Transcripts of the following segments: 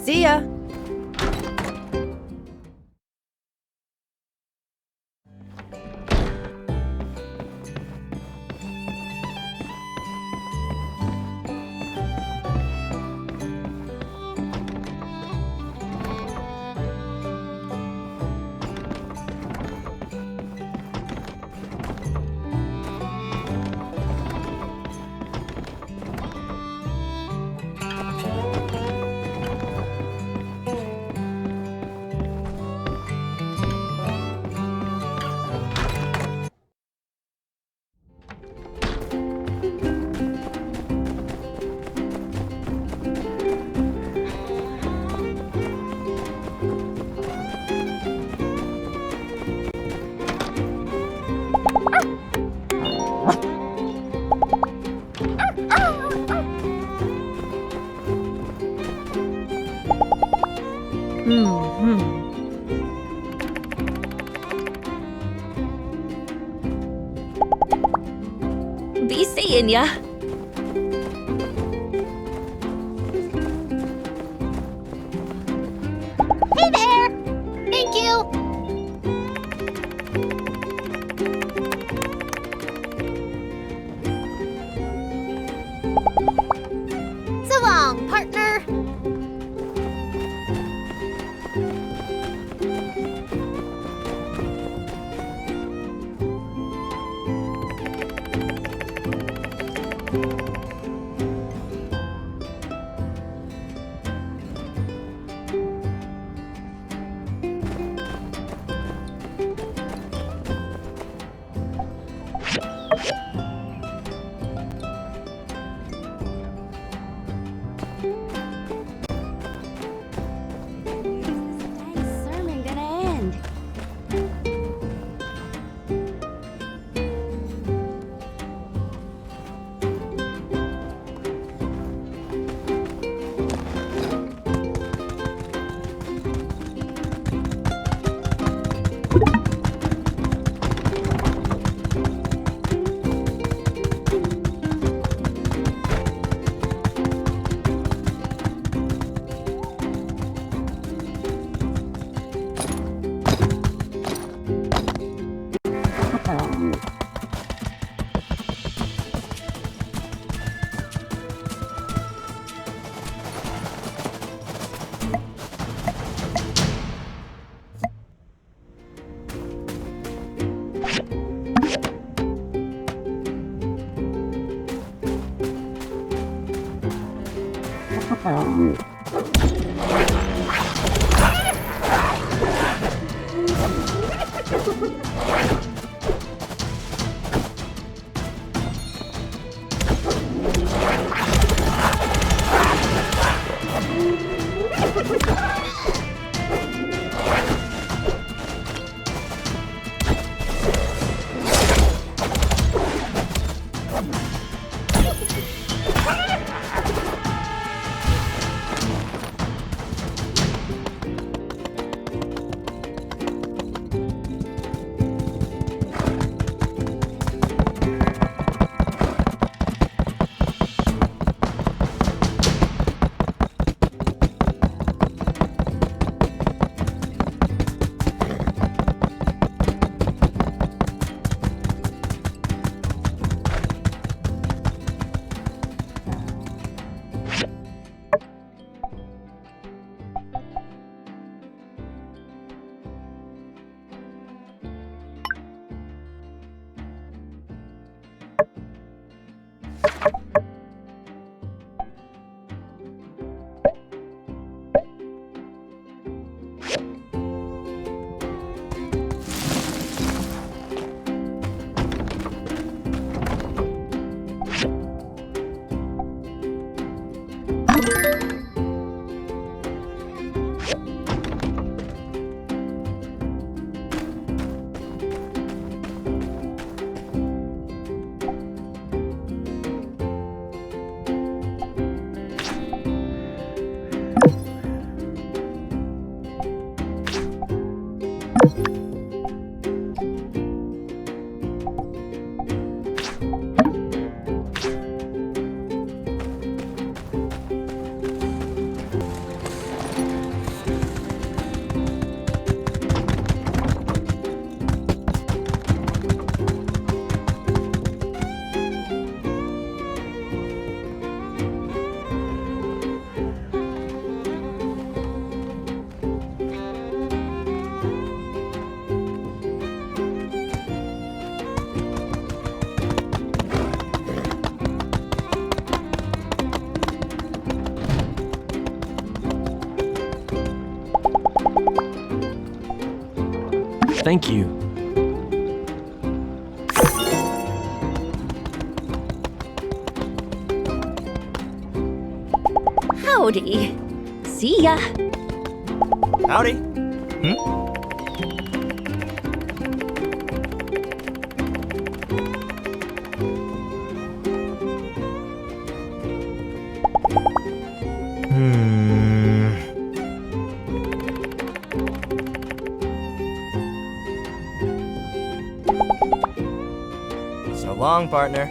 See ya! Be seeing ya. Hey there! Thank you! So long, partner! Thank you. Howdy. See ya. Howdy. So long, partner.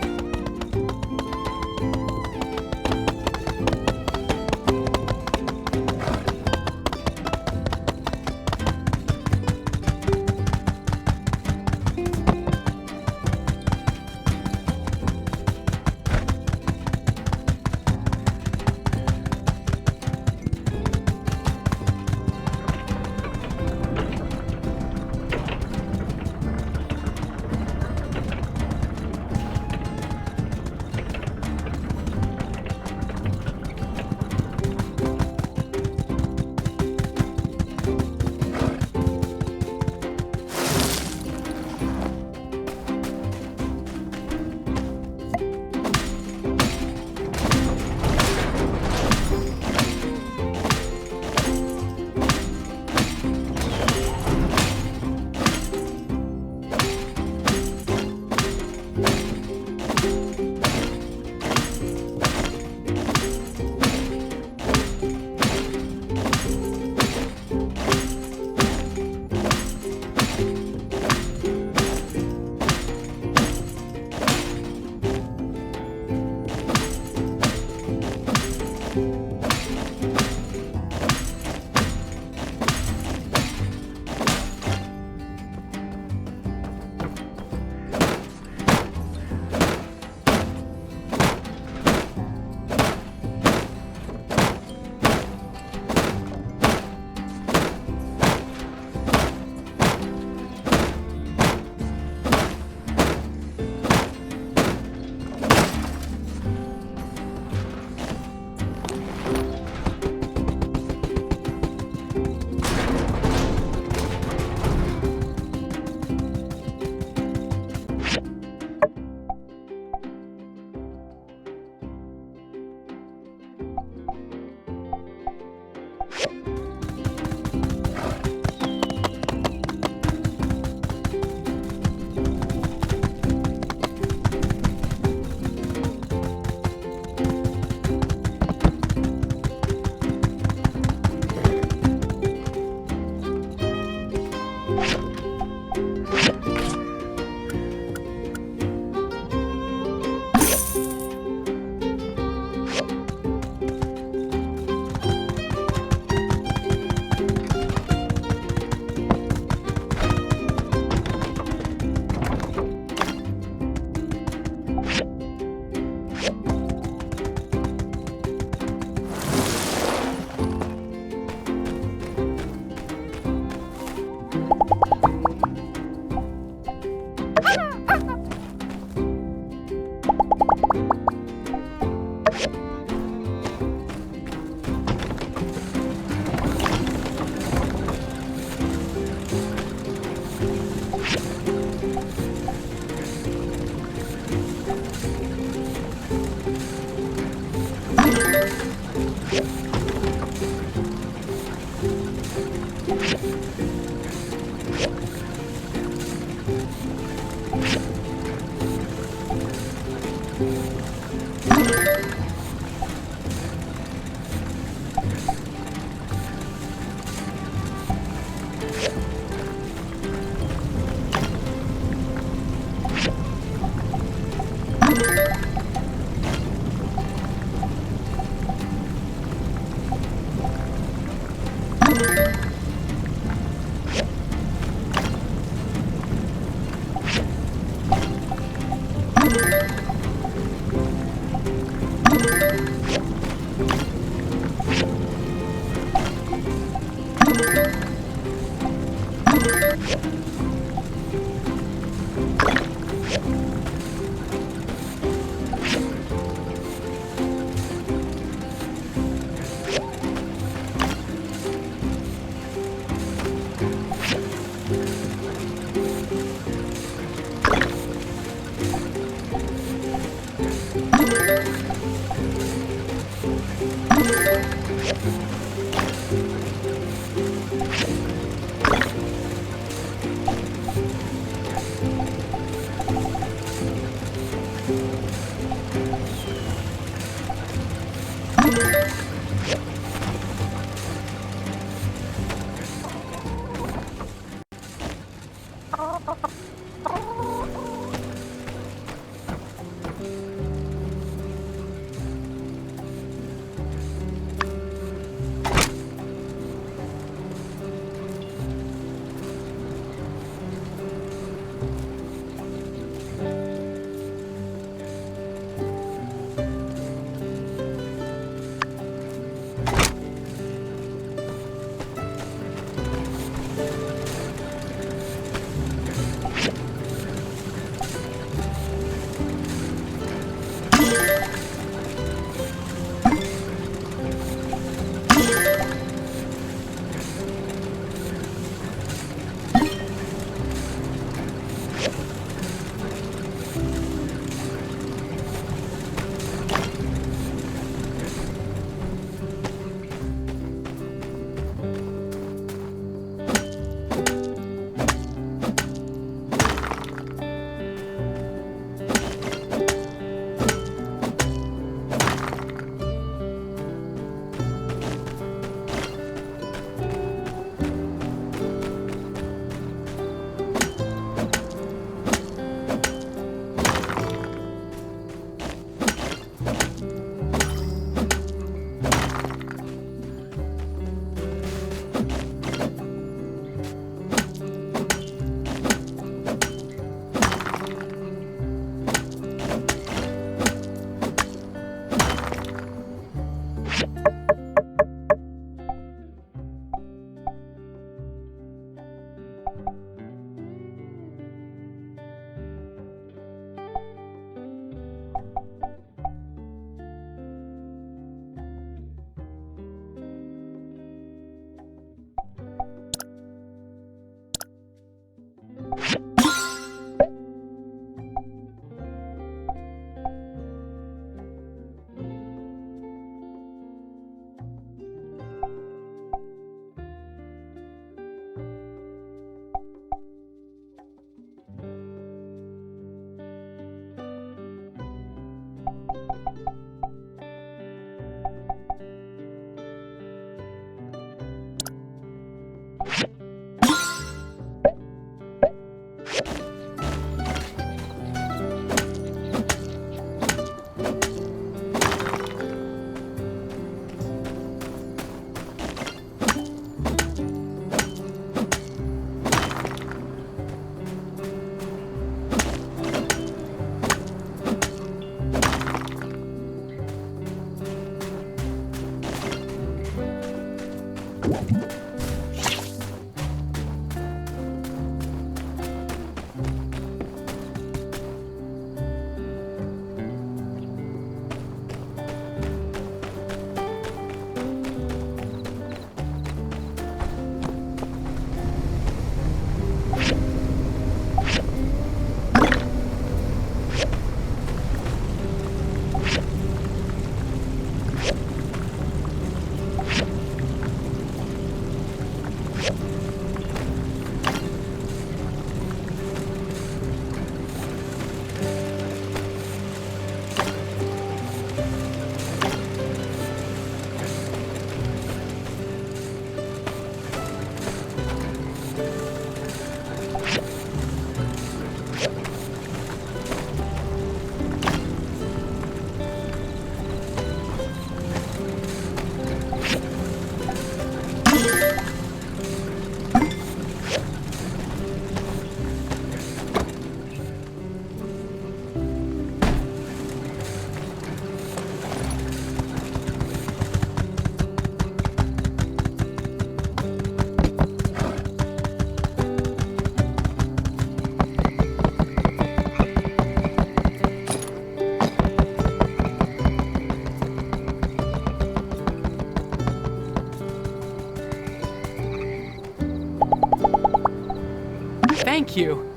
Thank you.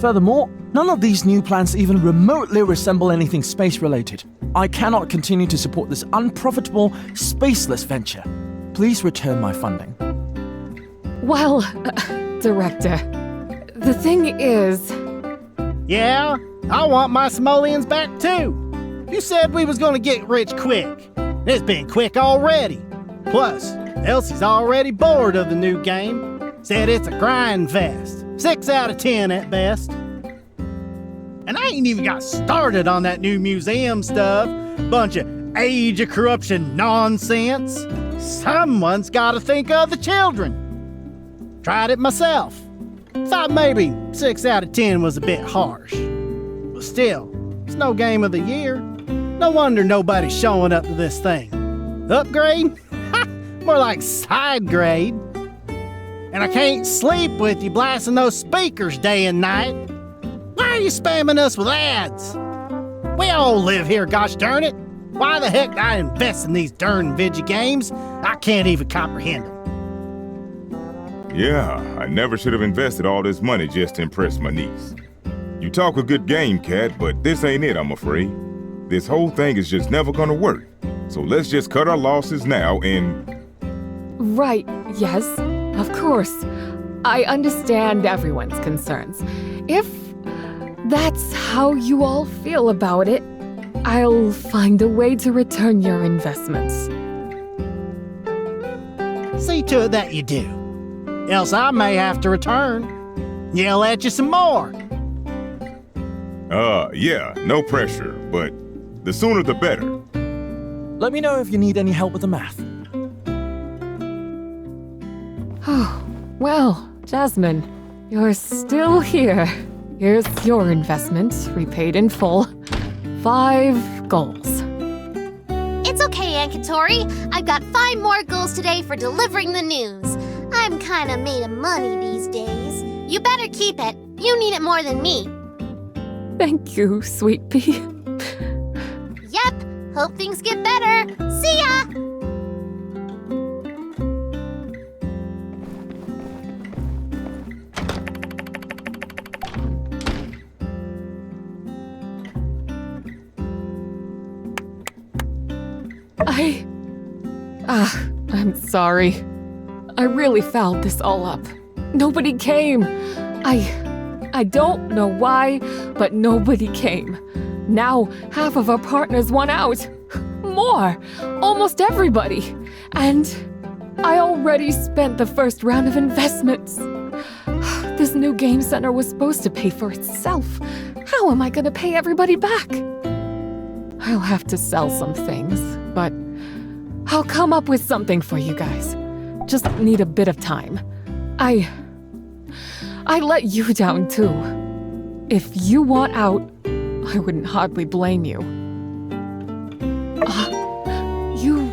Furthermore, none of these new plans even remotely resemble anything space-related. I cannot continue to support this unprofitable, spaceless venture. Please return my funding. Well, Director, the thing is... Yeah, I want my simoleons back too. You said we was gonna get rich quick. It's been quick already. Plus, Elsie's already bored of the new game. Said it's a grind fest. 6 out of 10 at best. And I ain't even got started on that new museum stuff. Bunch of age of corruption nonsense. Someone's gotta think of the children. Tried it myself. Thought maybe 6 out of 10 was a bit harsh. But still, it's no game of the year. No wonder nobody's showing up to this thing. Upgrade? Ha! More like side grade. And I can't sleep with you blasting those speakers day and night. Why are you spamming us with ads? We all live here, gosh darn it. Why the heck did I invest in these darn video games? I can't even comprehend them. Yeah, I never should have invested all this money just to impress my niece. You talk a good game, Cat, but this ain't it, I'm afraid. This whole thing is just never gonna work. So let's just cut our losses now and... Right, yes, of course. I understand everyone's concerns. If that's how you all feel about it, I'll find a way to return your investments. See to it that you do. Else I may have to return. Yell at you some more. Yeah, no pressure, but the sooner the better. Let me know if you need any help with the math. Oh, well, Jasmine, you're still here. Here's your investment, repaid in full. 5 goals. It's okay, Ankatori. I've got 5 more goals today for delivering the news. I'm kinda made of money these days. You better keep it. You need it more than me. Thank you, Sweet Pea. Yep. Hope things get better. See ya! I'm sorry. I really fouled this all up. Nobody came. I don't know why, but nobody came. Now, half of our partners won out. More! Almost everybody. And I already spent the first round of investments. This new game center was supposed to pay for itself. How am I gonna pay everybody back? I'll have to sell some things, but I'll come up with something for you guys. Just need a bit of time. I let you down too. If you want out, I wouldn't hardly blame you. You...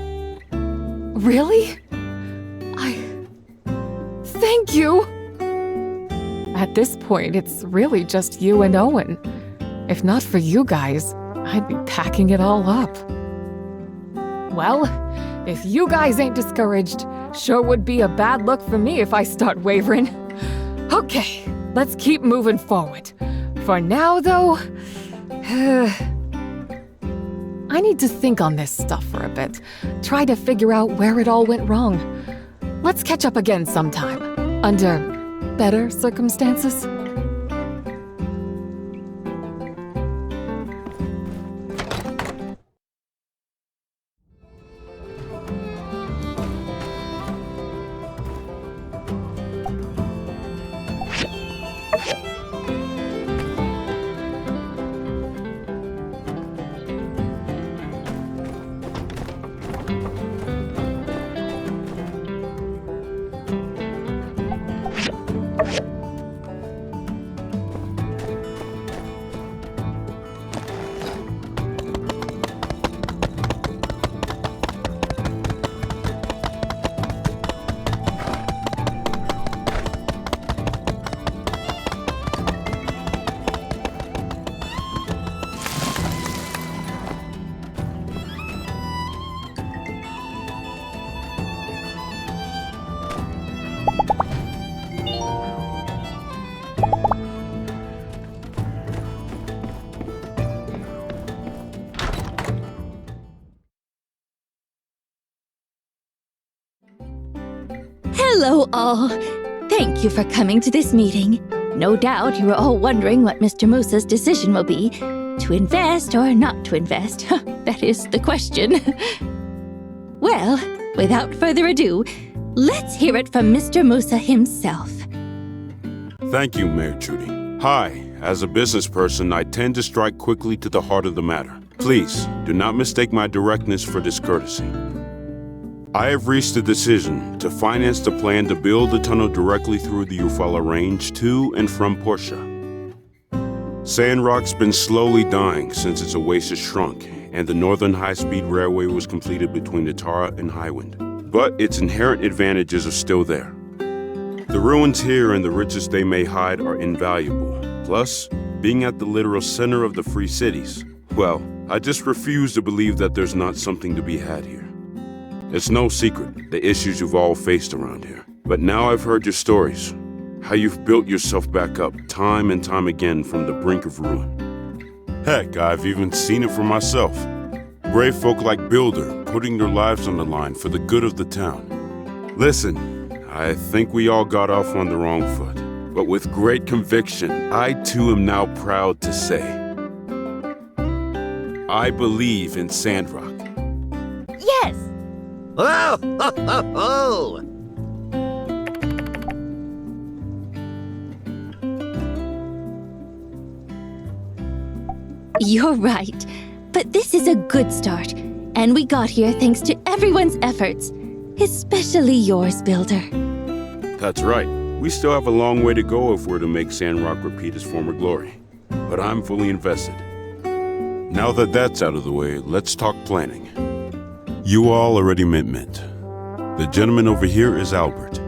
Really? Thank you! At this point, it's really just you and Owen. If not for you guys, I'd be packing it all up. Well, if you guys ain't discouraged, sure would be a bad look for me if I start wavering. Okay, let's keep moving forward. For now, though, I need to think on this stuff for a bit. Try to figure out where it all went wrong. Let's catch up again sometime, under better circumstances. Hello, all. Thank you for coming to this meeting. No doubt you are all wondering what Mr. Musa's decision will be, to invest or not to invest. That is the question. Well, without further ado, let's hear it from Mr. Musa himself. Thank you, Mayor Trudy. Hi, as a business person, I tend to strike quickly to the heart of the matter. Please, do not mistake my directness for discourtesy. I have reached a decision to finance the plan to build a tunnel directly through the Eufaula Range to and from Portia. Sandrock's been slowly dying since its oasis shrunk, and the northern high-speed railway was completed between Natara and Highwind. But its inherent advantages are still there. The ruins here and the riches they may hide are invaluable. Plus, being at the literal center of the free cities, well, I just refuse to believe that there's not something to be had here. It's no secret, the issues you've all faced around here. But now I've heard your stories, how you've built yourself back up time and time again from the brink of ruin. Heck, I've even seen it for myself. Brave folk like Builder putting their lives on the line for the good of the town. Listen, I think we all got off on the wrong foot. But with great conviction, I too am now proud to say, I believe in Sandrock. Yes! Oh, ho, ho, ho. You're right, but this is a good start, and we got here thanks to everyone's efforts, especially yours, Builder. That's right. We still have a long way to go if we're to make Sandrock repeat its former glory. But I'm fully invested. Now that that's out of the way, let's talk planning. You all already met. The gentleman over here is Albert.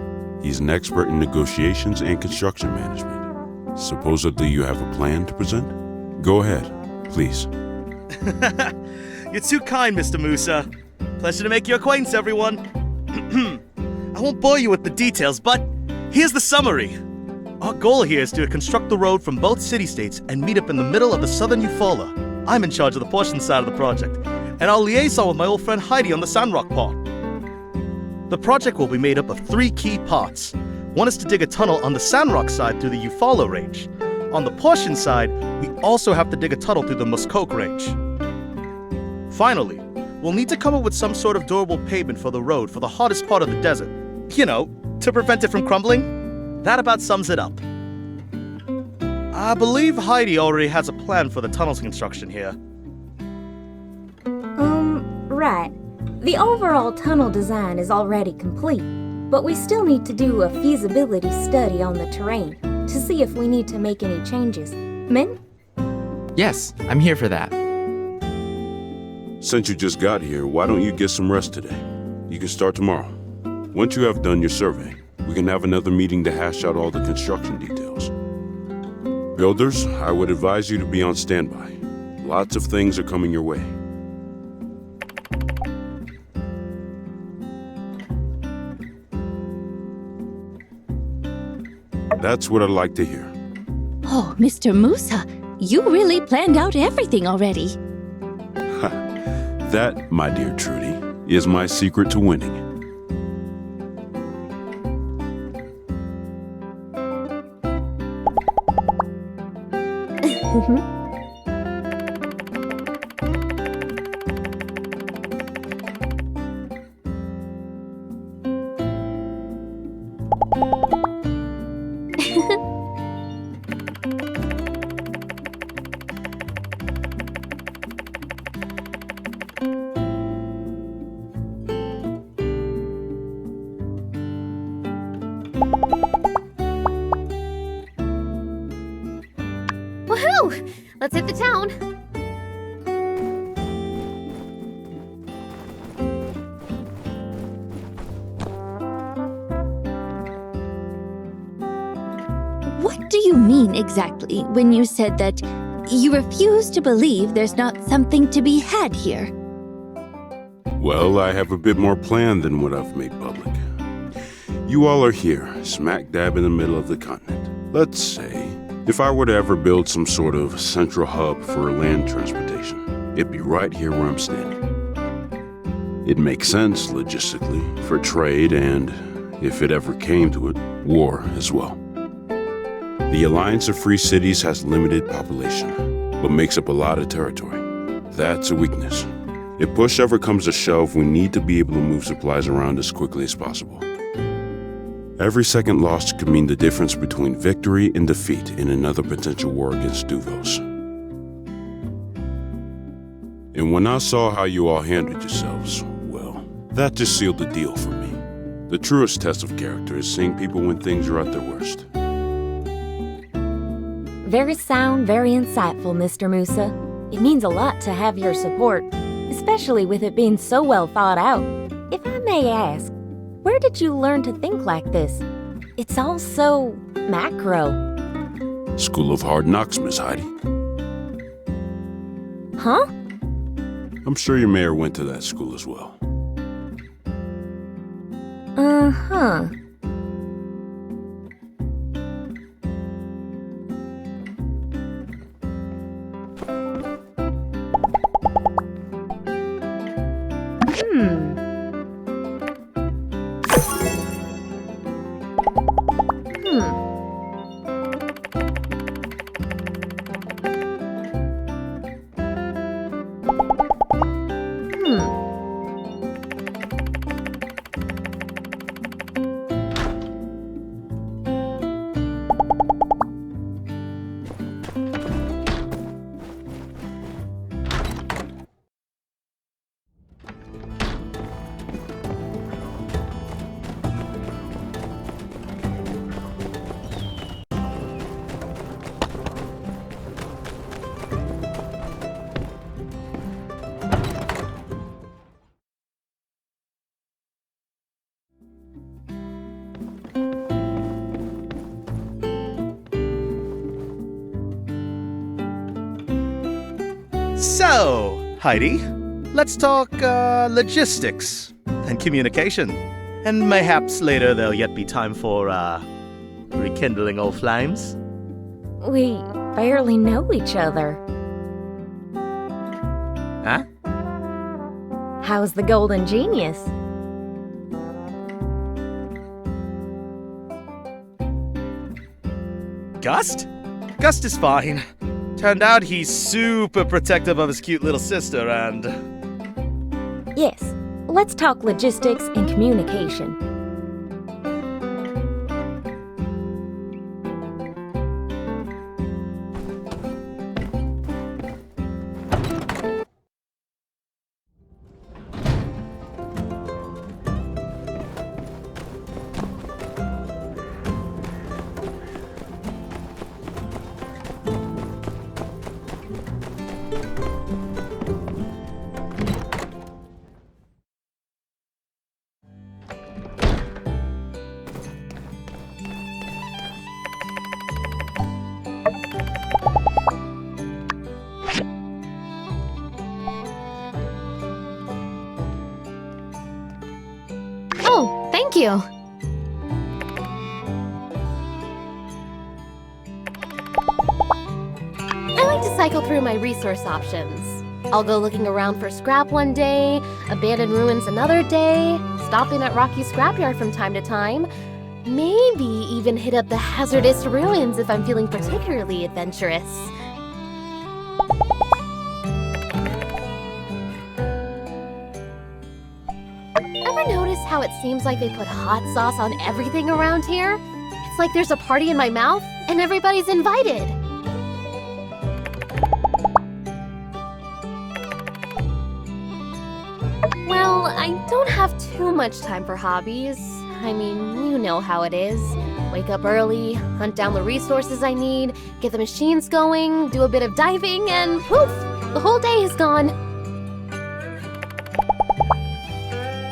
He's an expert in negotiations and construction management. Supposedly you have a plan to present? Go ahead, please. You're too kind, Mr. Musa. Pleasure to make your acquaintance, everyone. I won't bore you with the details, but here's the summary. Our goal here is to construct the road from both city-states and meet up in the middle of the southern Eufaula. I'm in charge of the Portian side of the project, and I'll liaison with my old friend Heidi on the Sandrock part. The project will be made up of 3 key parts. One is to dig a tunnel on the Sandrock side through the Eufaula Range. On the Portian side, we also have to dig a tunnel through the Muskoke Range. Finally, we'll need to come up with some sort of durable pavement for the road for the hottest part of the desert. You know, to prevent it from crumbling. That about sums it up. I believe Heidi already has a plan for the tunnel's construction here. Right. The overall tunnel design is already complete, but we still need to do a feasibility study on the terrain to see if we need to make any changes. Min? Yes, I'm here for that. Since you just got here, why don't you get some rest today? You can start tomorrow. Once you have done your survey, we can have another meeting to hash out all the construction details. Builders, I would advise you to be on standby. Lots of things are coming your way. That's what I'd like to hear. Oh, Mr. Musa, you really planned out everything already. That, my dear Trudy, is my secret to winning. Woohoo! Let's hit the town. What do you mean exactly when you said that you refuse to believe there's not something to be had here? Well, I have a bit more plan than what I've made public. You all are here, smack dab in the middle of the continent. Let's say, if I were to ever build some sort of central hub for land transportation, it'd be right here where I'm standing. It makes sense logistically for trade and, if it ever came to it, war as well. The Alliance of Free Cities has limited population, but makes up a lot of territory. That's a weakness. If push ever comes to shove, we need to be able to move supplies around as quickly as possible. Every second lost could mean the difference between victory and defeat in another potential war against Duvos. And when I saw how you all handled yourselves, well, that just sealed the deal for me. The truest test of character is seeing people when things are at their worst. Very sound, very insightful, Mr. Musa. It means a lot to have your support, especially with it being so well thought out. If I may ask, where did you learn to think like this? It's all so macro. School of Hard Knocks, Miss Heidi. Huh? I'm sure your mayor went to that school as well. Uh-huh. So, Heidi, let's talk logistics and communication. And mayhaps later there'll yet be time for rekindling old flames. We barely know each other. Huh? How's the Golden Genius? Gust? Gust is fine. Turned out he's super protective of his cute little sister and... Yes, let's talk logistics and communication. Oh, thank you. I like to cycle through my resource options. I'll go looking around for scrap one day, abandoned ruins another day, stop in at Rocky Scrapyard from time to time, maybe even hit up the hazardous ruins if I'm feeling particularly adventurous. Ever notice how it seems like they put hot sauce on everything around here? It's like there's a party in my mouth and everybody's invited. Well, I don't have too much time for hobbies. I mean, you know how it is. Wake up early, hunt down the resources I need, get the machines going, do a bit of diving, and poof! The whole day is gone.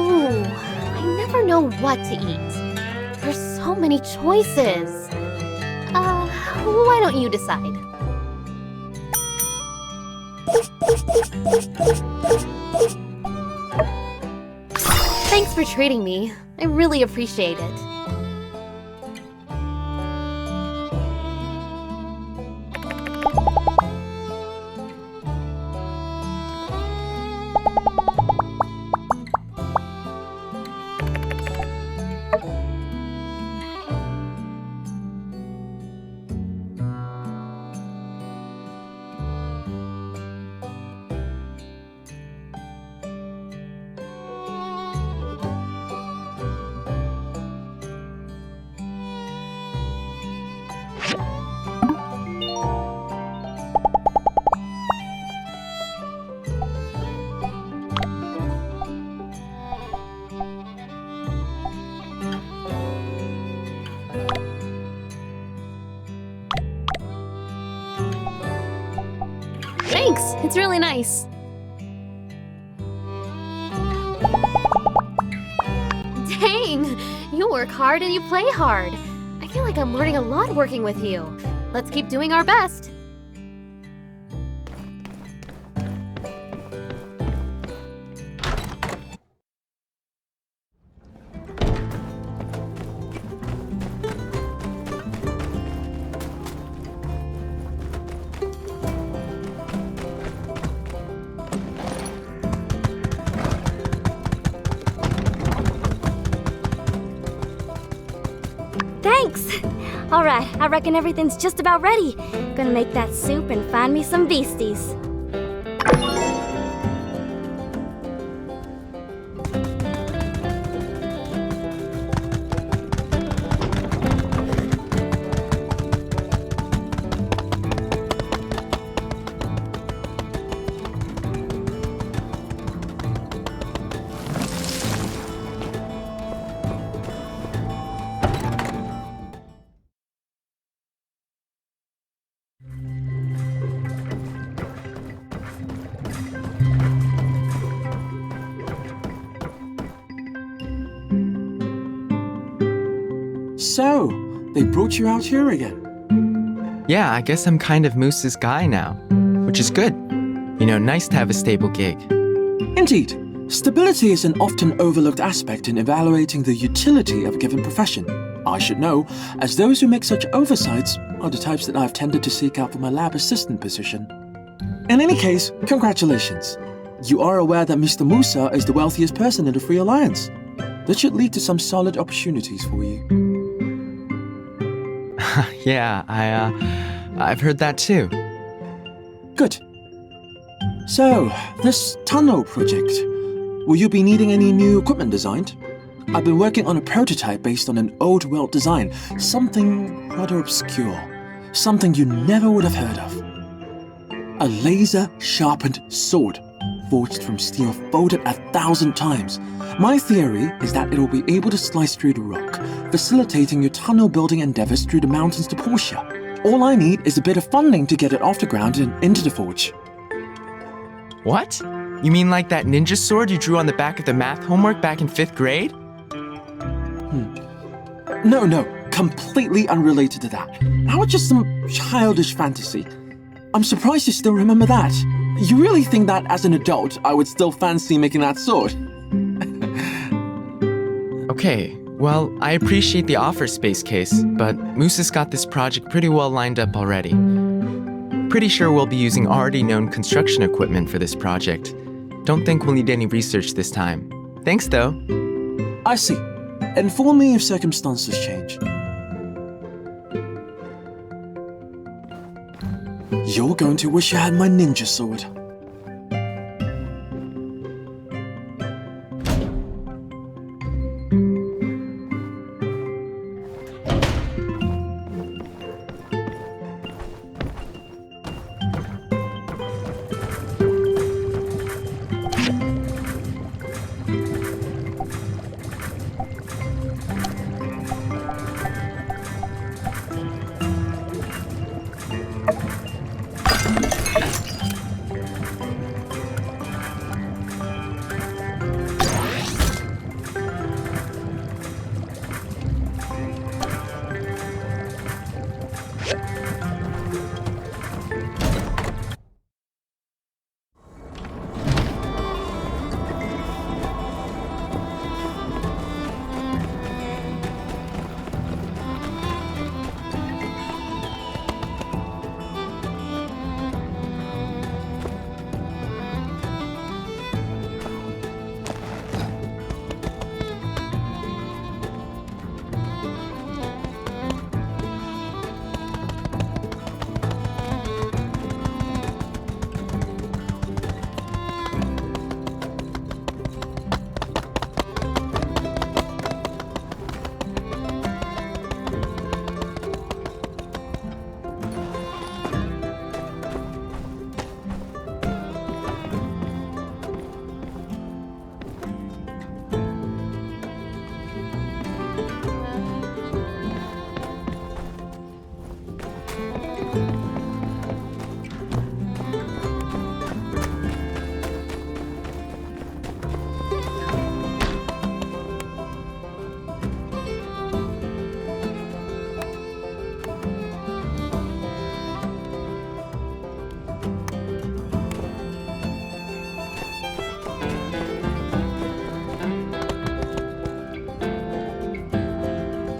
Ooh, I never know what to eat. There's so many choices. Why don't you decide? Thanks for treating me. I really appreciate it. Thanks, it's really nice. Dang, you work hard and you play hard. I feel like I'm learning a lot working with you. Let's keep doing our best. Thanks! Alright, I reckon everything's just about ready. Gonna make that soup and find me some beasties. So, they brought you out here again? Yeah, I guess I'm kind of Moose's guy now, which is good. You know, nice to have a stable gig. Indeed. Stability is an often overlooked aspect in evaluating the utility of a given profession. I should know, as those who make such oversights are the types that I've tended to seek out for my lab assistant position. In any case, congratulations. You are aware that Mr. Musa is the wealthiest person in the Free Alliance. That should lead to some solid opportunities for you. Yeah, I've heard that too. Good. So, this tunnel project, will you be needing any new equipment designed? I've been working on a prototype based on an old world design, something rather obscure, something you never would have heard of. A laser-sharpened sword, forged from steel folded 1,000 times. My theory is that it will be able to slice through the rock, facilitating your tunnel building endeavors through the mountains to Portia. All I need is a bit of funding to get it off the ground and into the forge. What? You mean like that ninja sword you drew on the back of the math homework back in 5th grade? No, completely unrelated to that. That was just some childish fantasy. I'm surprised you still remember that. You really think that as an adult, I would still fancy making that sword? Okay, well, I appreciate the offer, Space Case, but Moose's got this project pretty well lined up already. Pretty sure we'll be using already known construction equipment for this project. Don't think we'll need any research this time. Thanks, though. I see. Inform me if circumstances change. You're going to wish you had my ninja sword.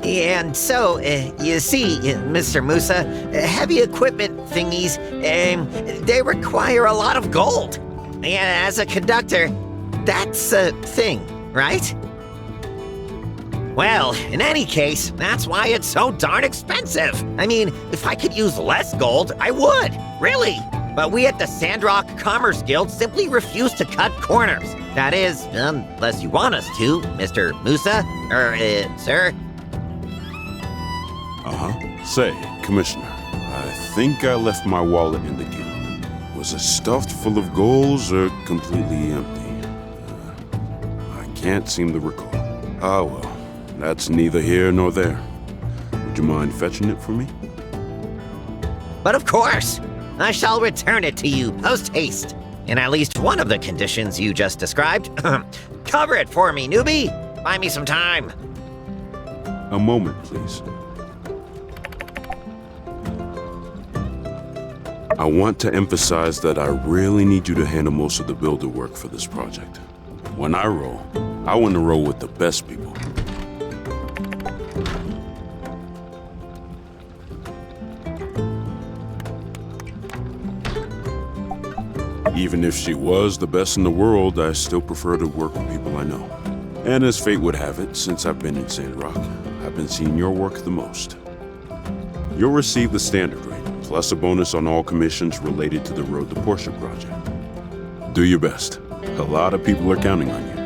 And so, you see, Mr. Musa, heavy equipment thingies, they require a lot of gold. And as a conductor, that's a thing, right? Well, in any case, that's why it's so darn expensive. I mean, if I could use less gold, I would, really. But we at the Sandrock Commerce Guild simply refuse to cut corners. That is, unless you want us to, Mr. Musa, sir. Say, Commissioner, I think I left my wallet in the guild. Was it stuffed full of golds or completely empty? I can't seem to recall. Ah, well, that's neither here nor there. Would you mind fetching it for me? But of course, I shall return it to you post-haste. In at least one of the conditions you just described. Cover it for me, newbie. Buy me some time. A moment, please. I want to emphasize that I really need you to handle most of the builder work for this project. When I roll, I want to roll with the best people. Even if she was the best in the world, I still prefer to work with people I know. And as fate would have it, since I've been in Sandrock, I've been seeing your work the most. You'll receive the standard rate, plus a bonus on all commissions related to the Road to Portia project. Do your best. A lot of people are counting on you.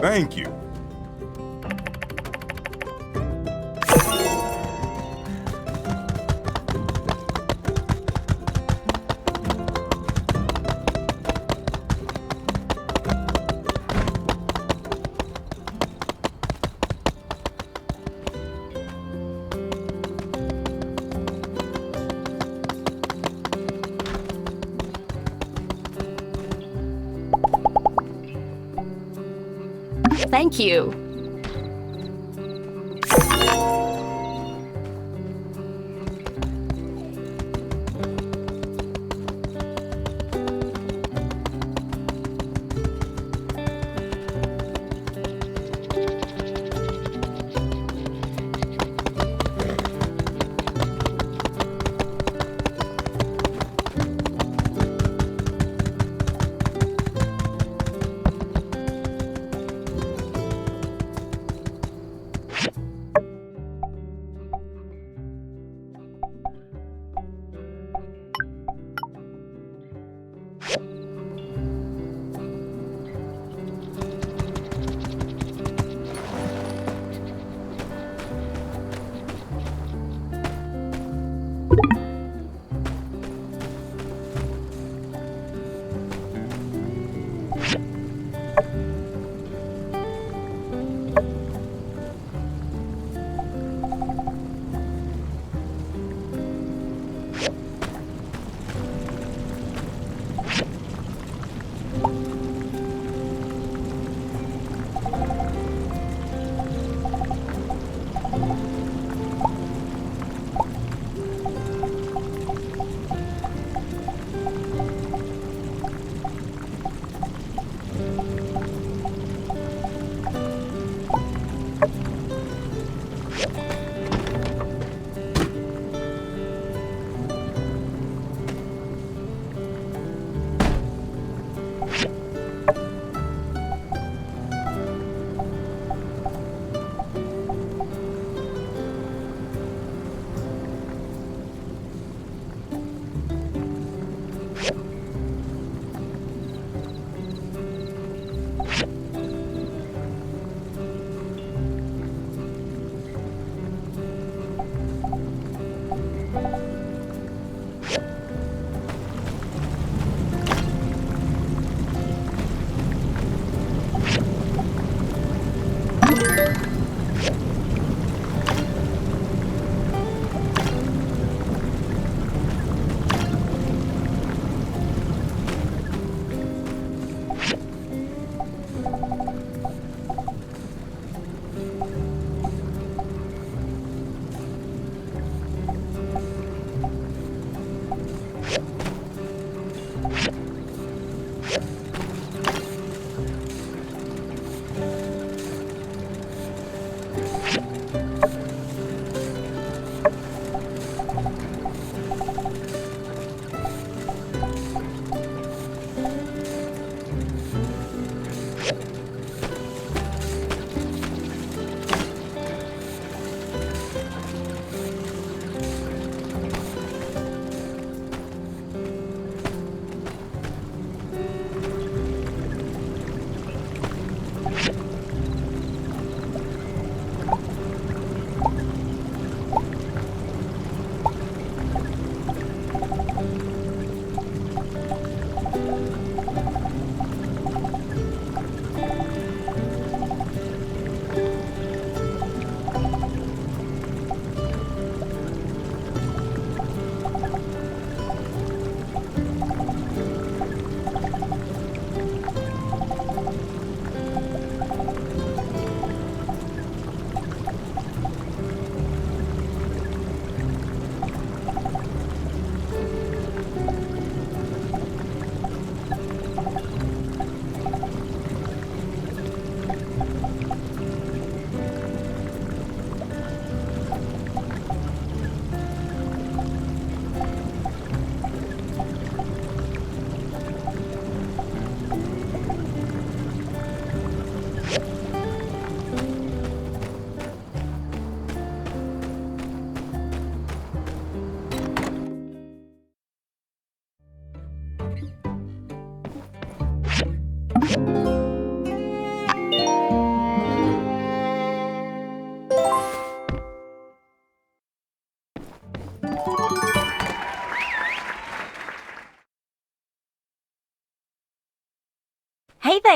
Thank you. Thank you.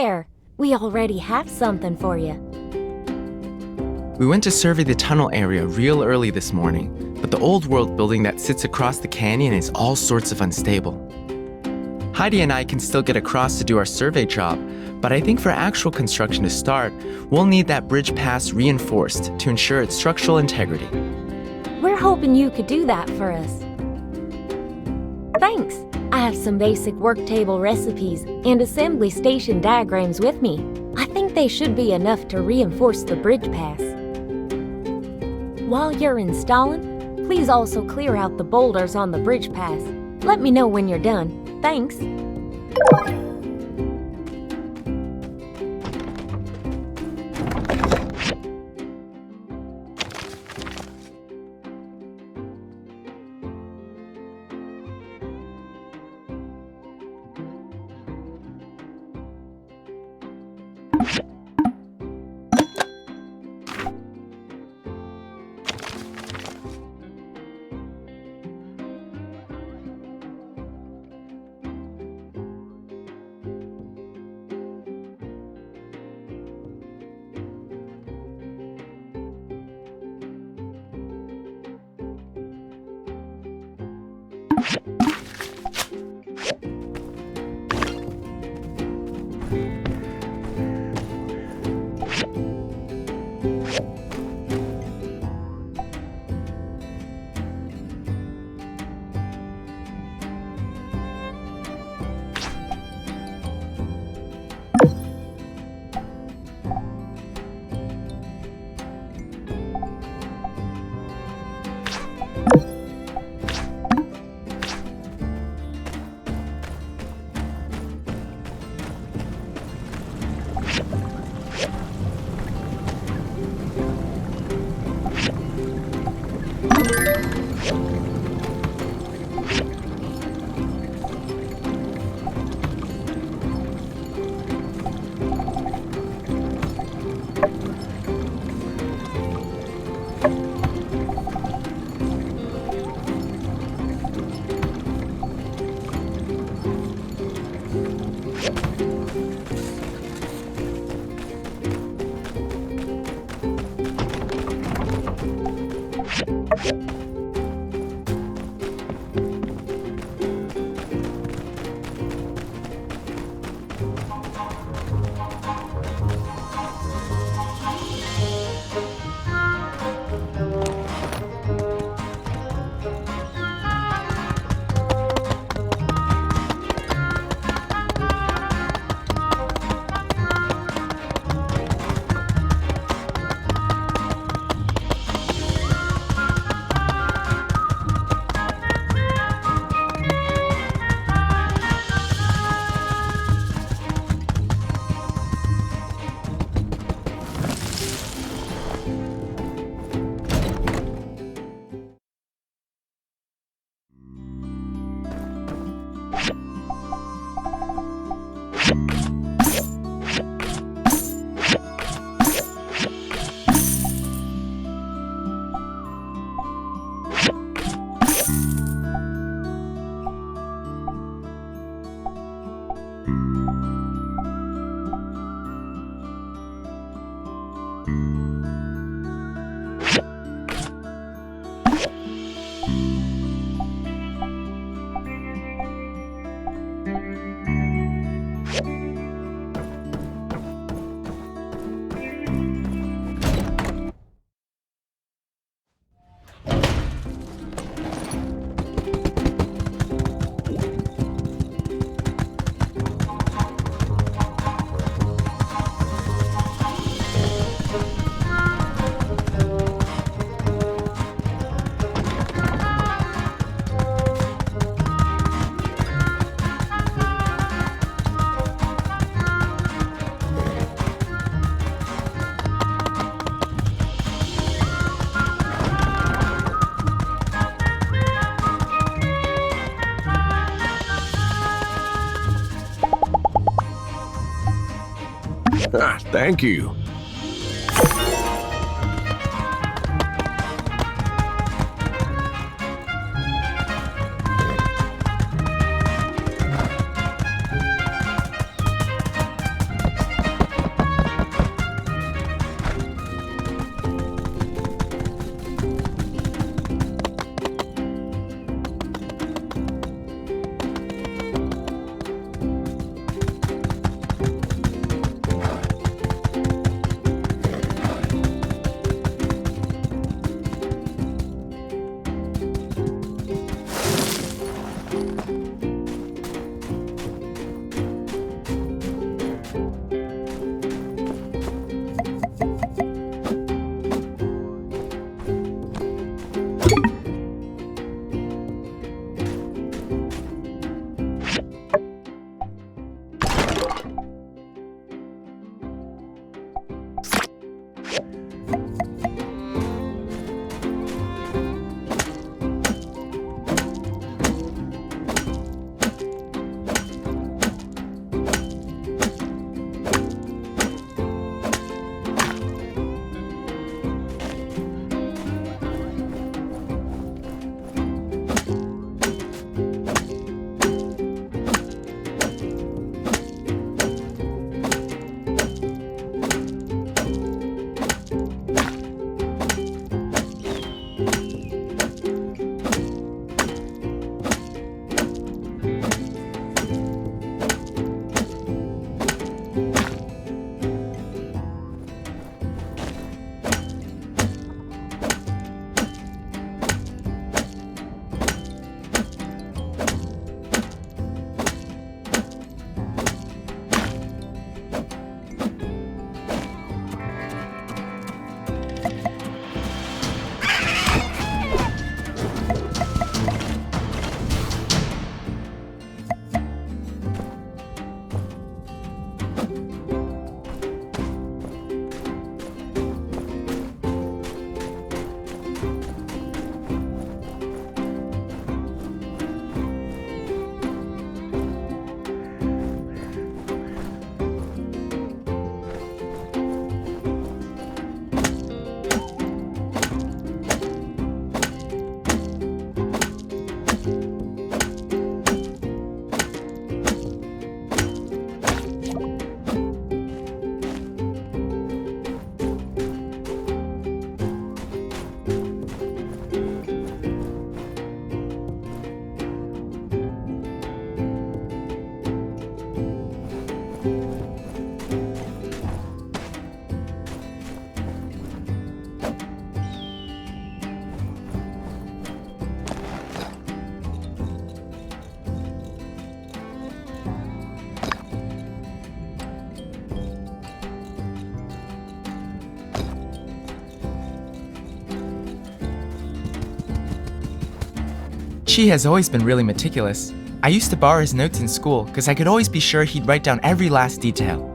there! We already have something for you. We went to survey the tunnel area real early this morning, but the old world building that sits across the canyon is all sorts of unstable. Heidi and I can still get across to do our survey job, but I think for actual construction to start, we'll need that bridge pass reinforced to ensure its structural integrity. We're hoping you could do that for us. Thanks. I have some basic worktable recipes and assembly station diagrams with me. I think they should be enough to reinforce the bridge pass. While you're installing, please also clear out the boulders on the bridge pass. Let me know when you're done. Thanks. Ah, thank you. Richie has always been really meticulous. I used to borrow his notes in school because I could always be sure he'd write down every last detail.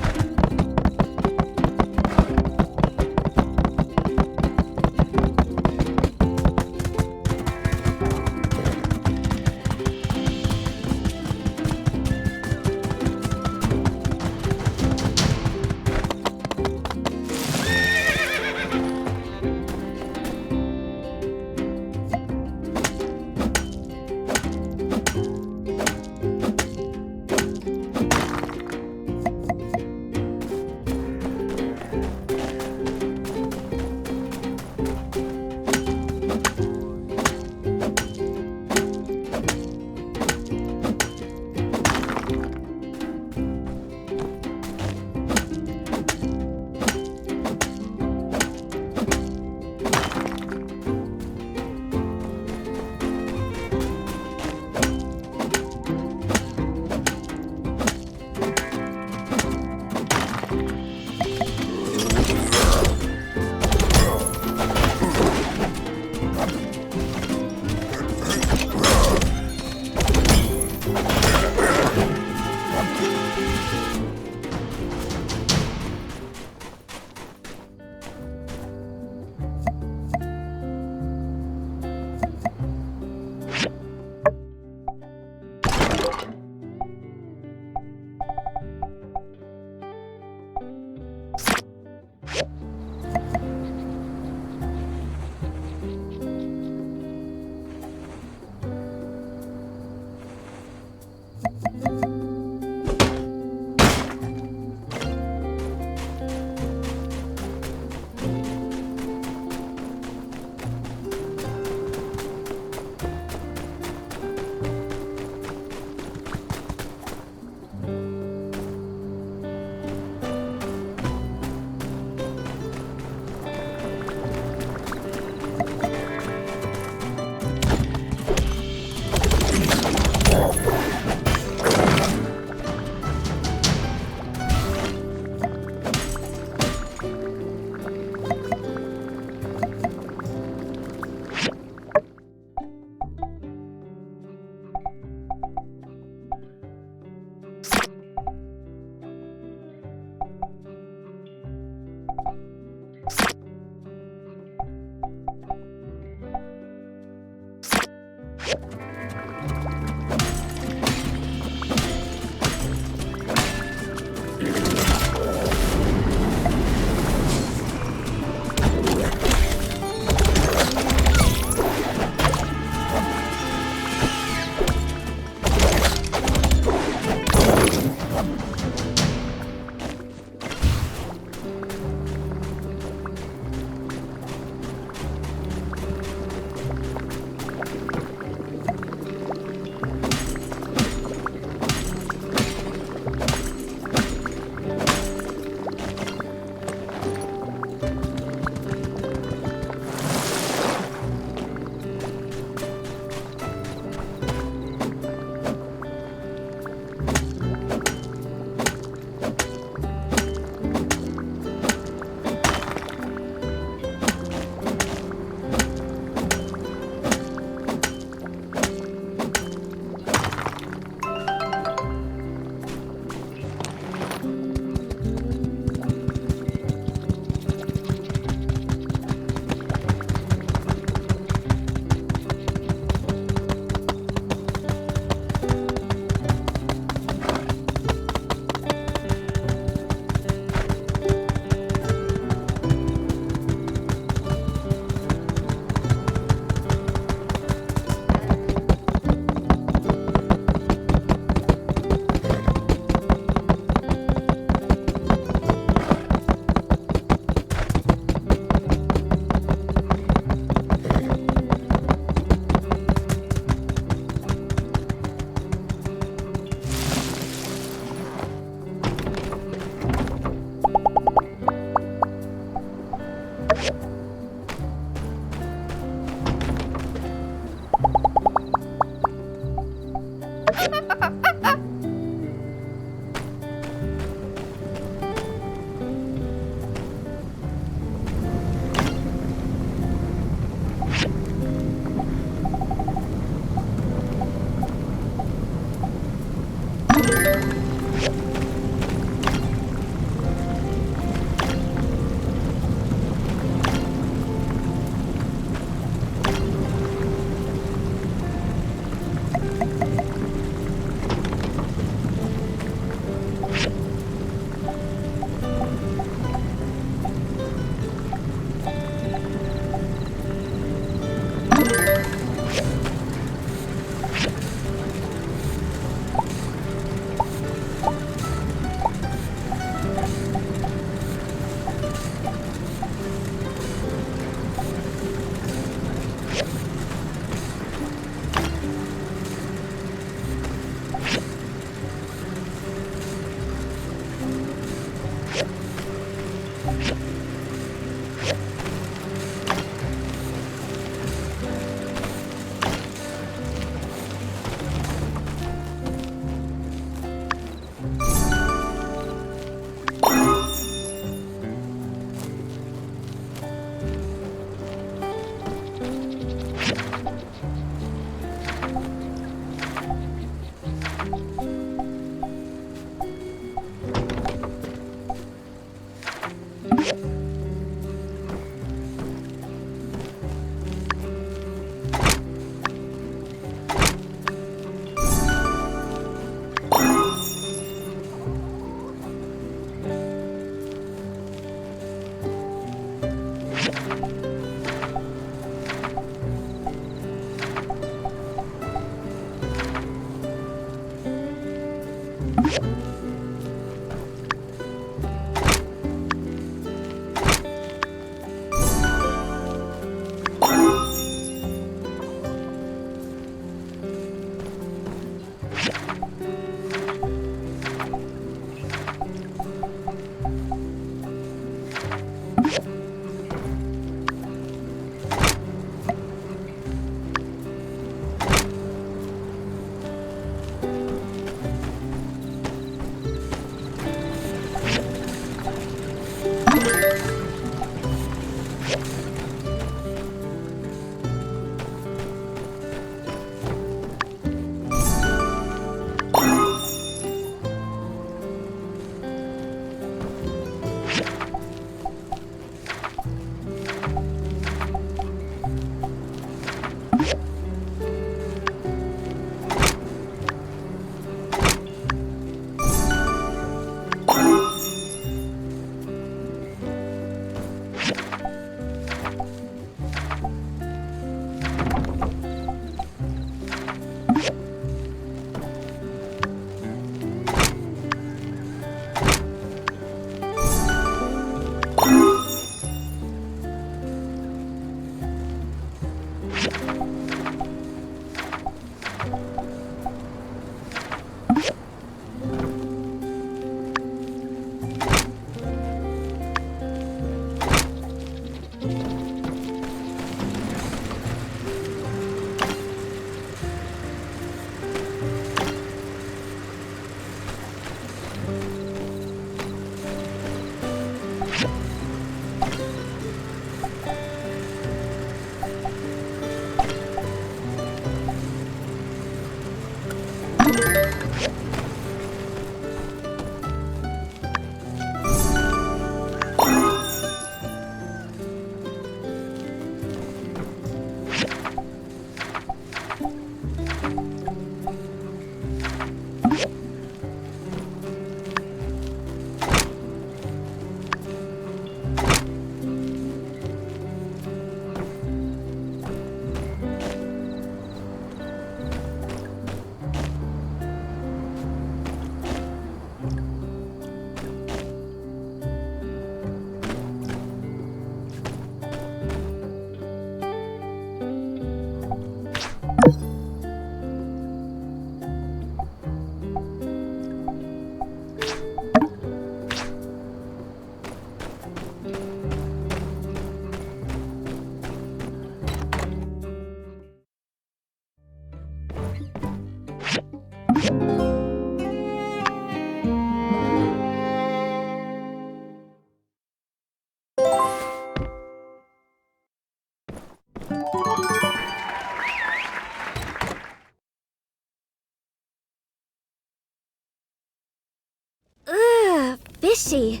fishy.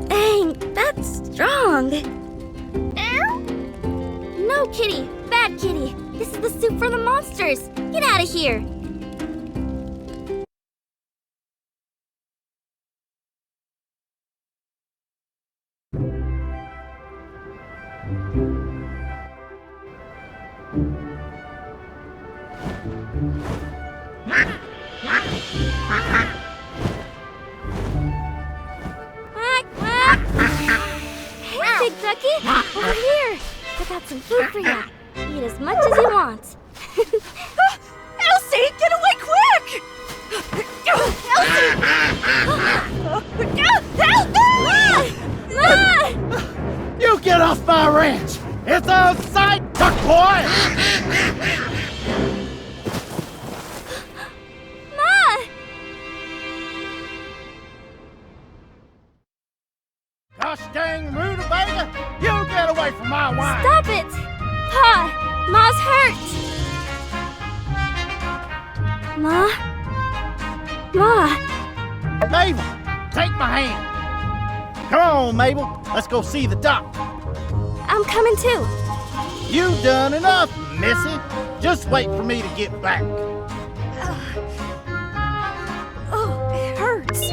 Dang, that's strong. No, kitty. Bad kitty. This is the soup for the monsters. Get out of here. Hey, Big Ducky. Over here. I got some food for you. Eat as much as you want. Elsie, get away quick! Elsie! Help me! You get off my ranch! It's on sight, duck boy! Ma! Gosh dang rutabaga! You get away from my wine! Stop it! Pa! Ma's hurt! Ma? Ma! Mabel, take my hand! Come on, Mabel, let's go see the doc. I'm coming too. You done enough, Missy. Just wait for me to get back. Oh, it hurts.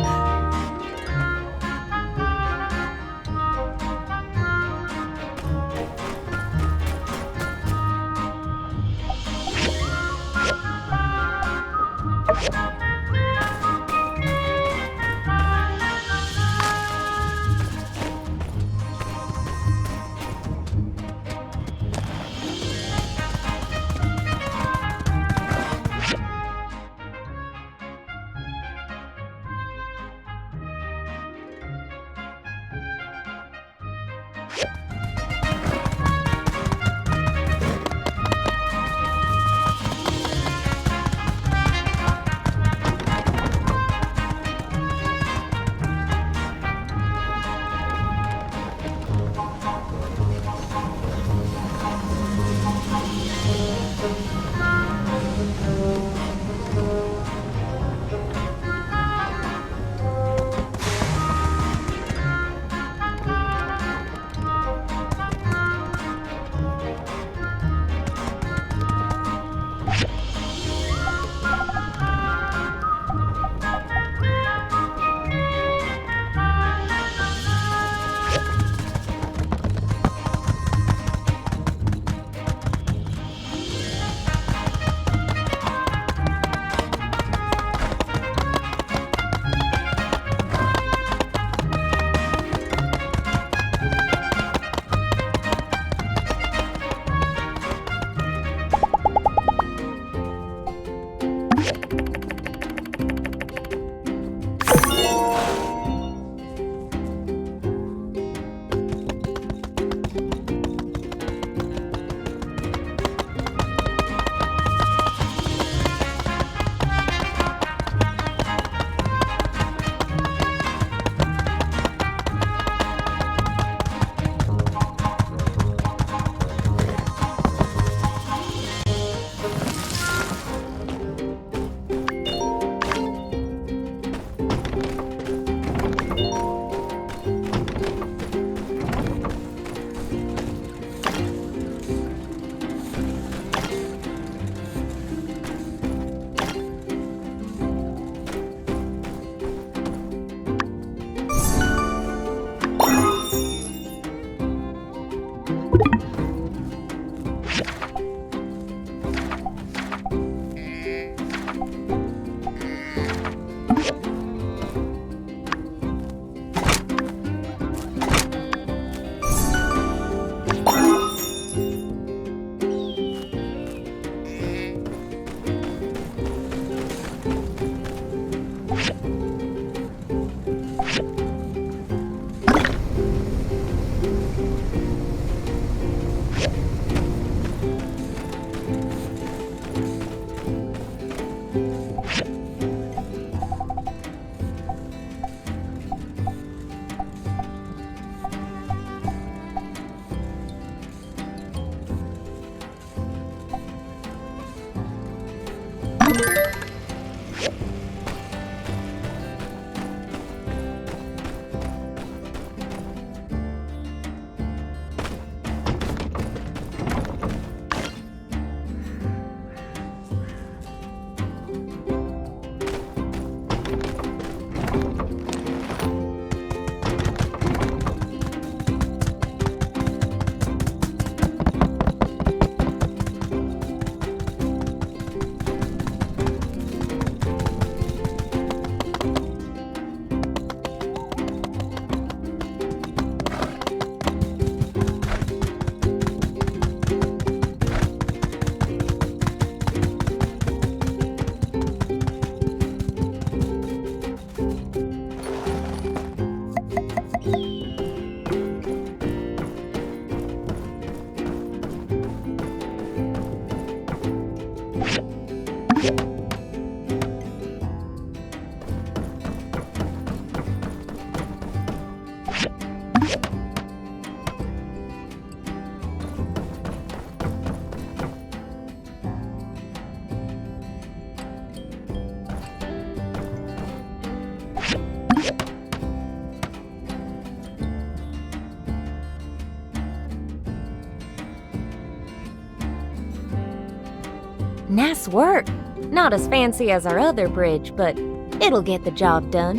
Nice work. Not as fancy as our other bridge, but it'll get the job done.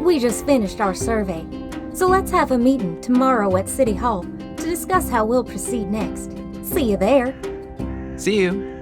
We just finished our survey, so let's have a meeting tomorrow at City Hall to discuss how we'll proceed next. See you there. See you.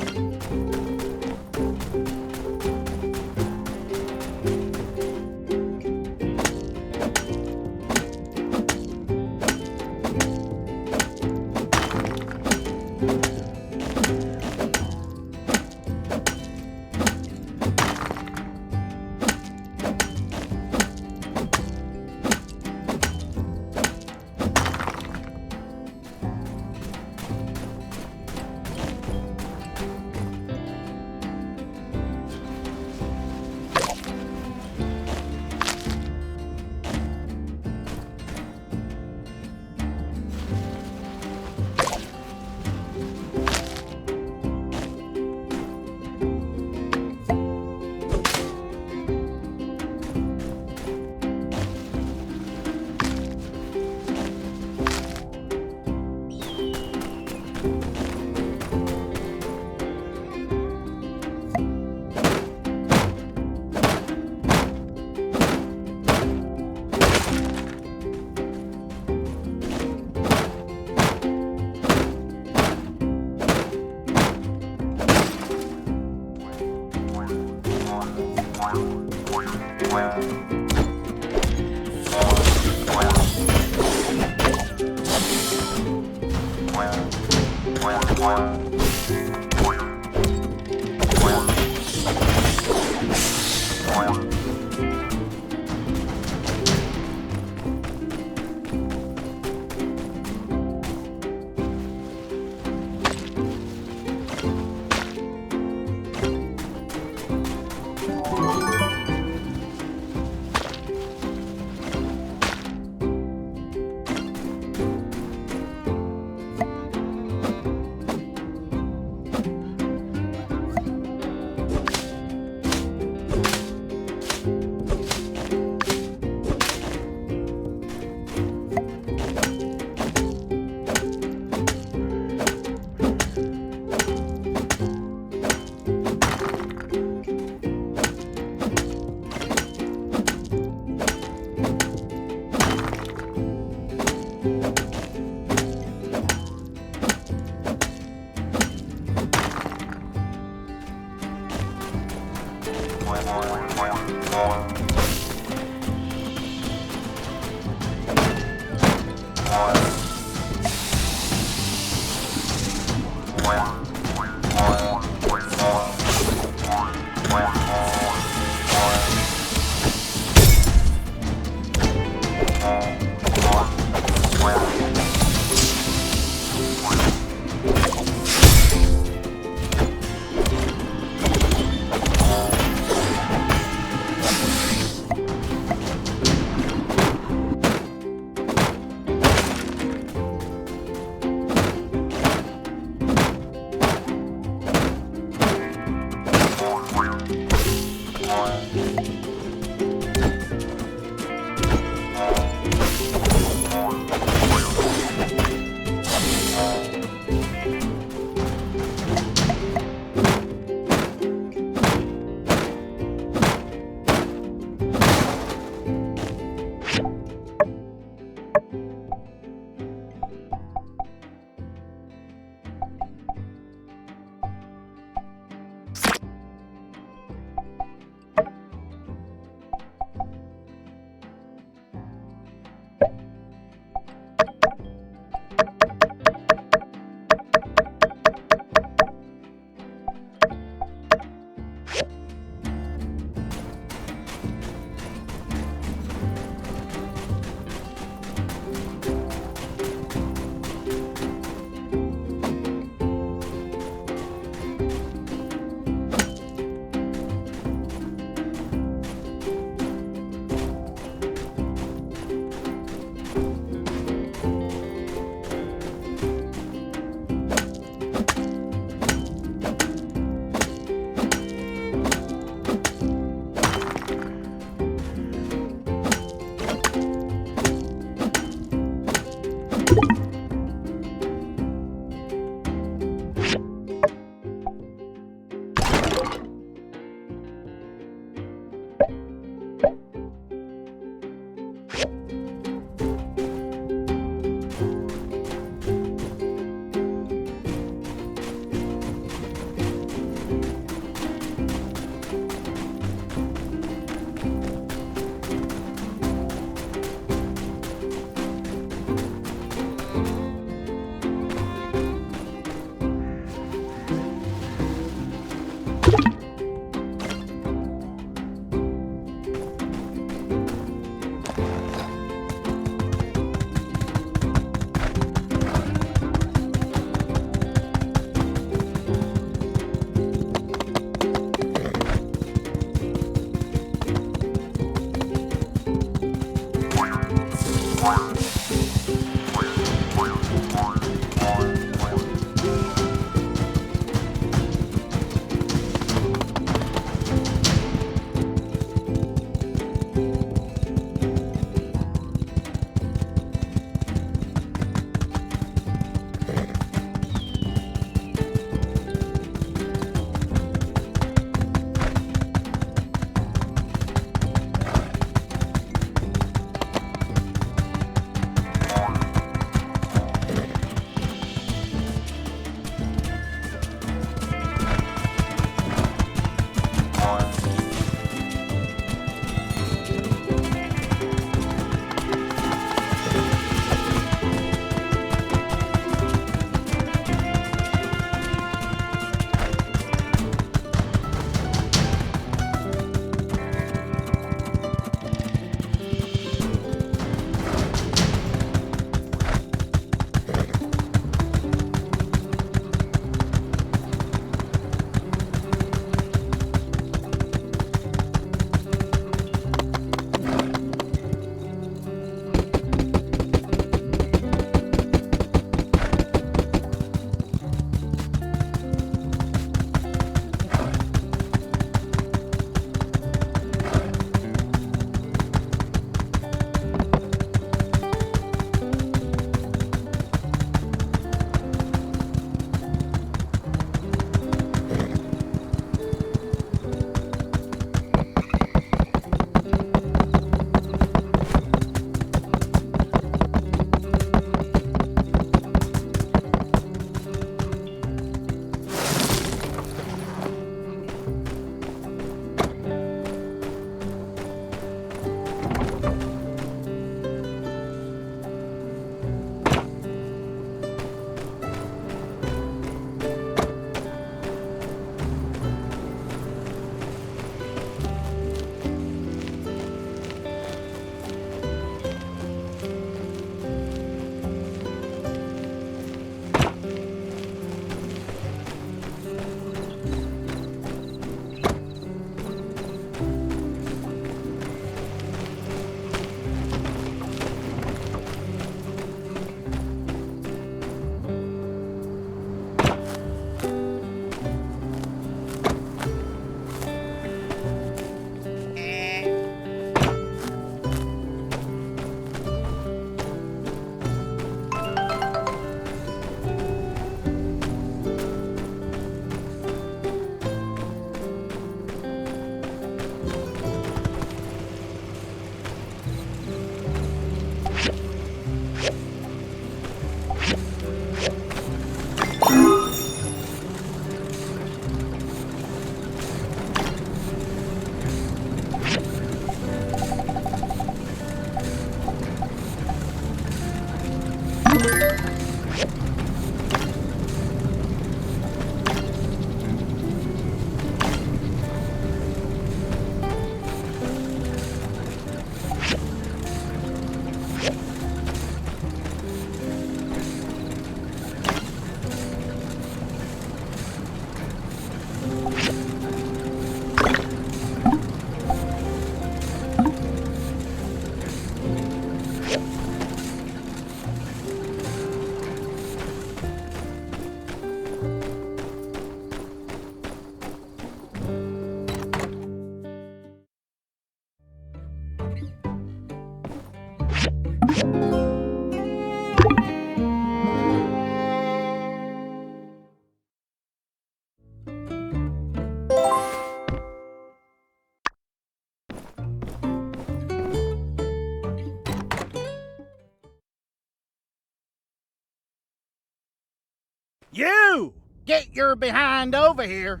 You! Get your behind over here.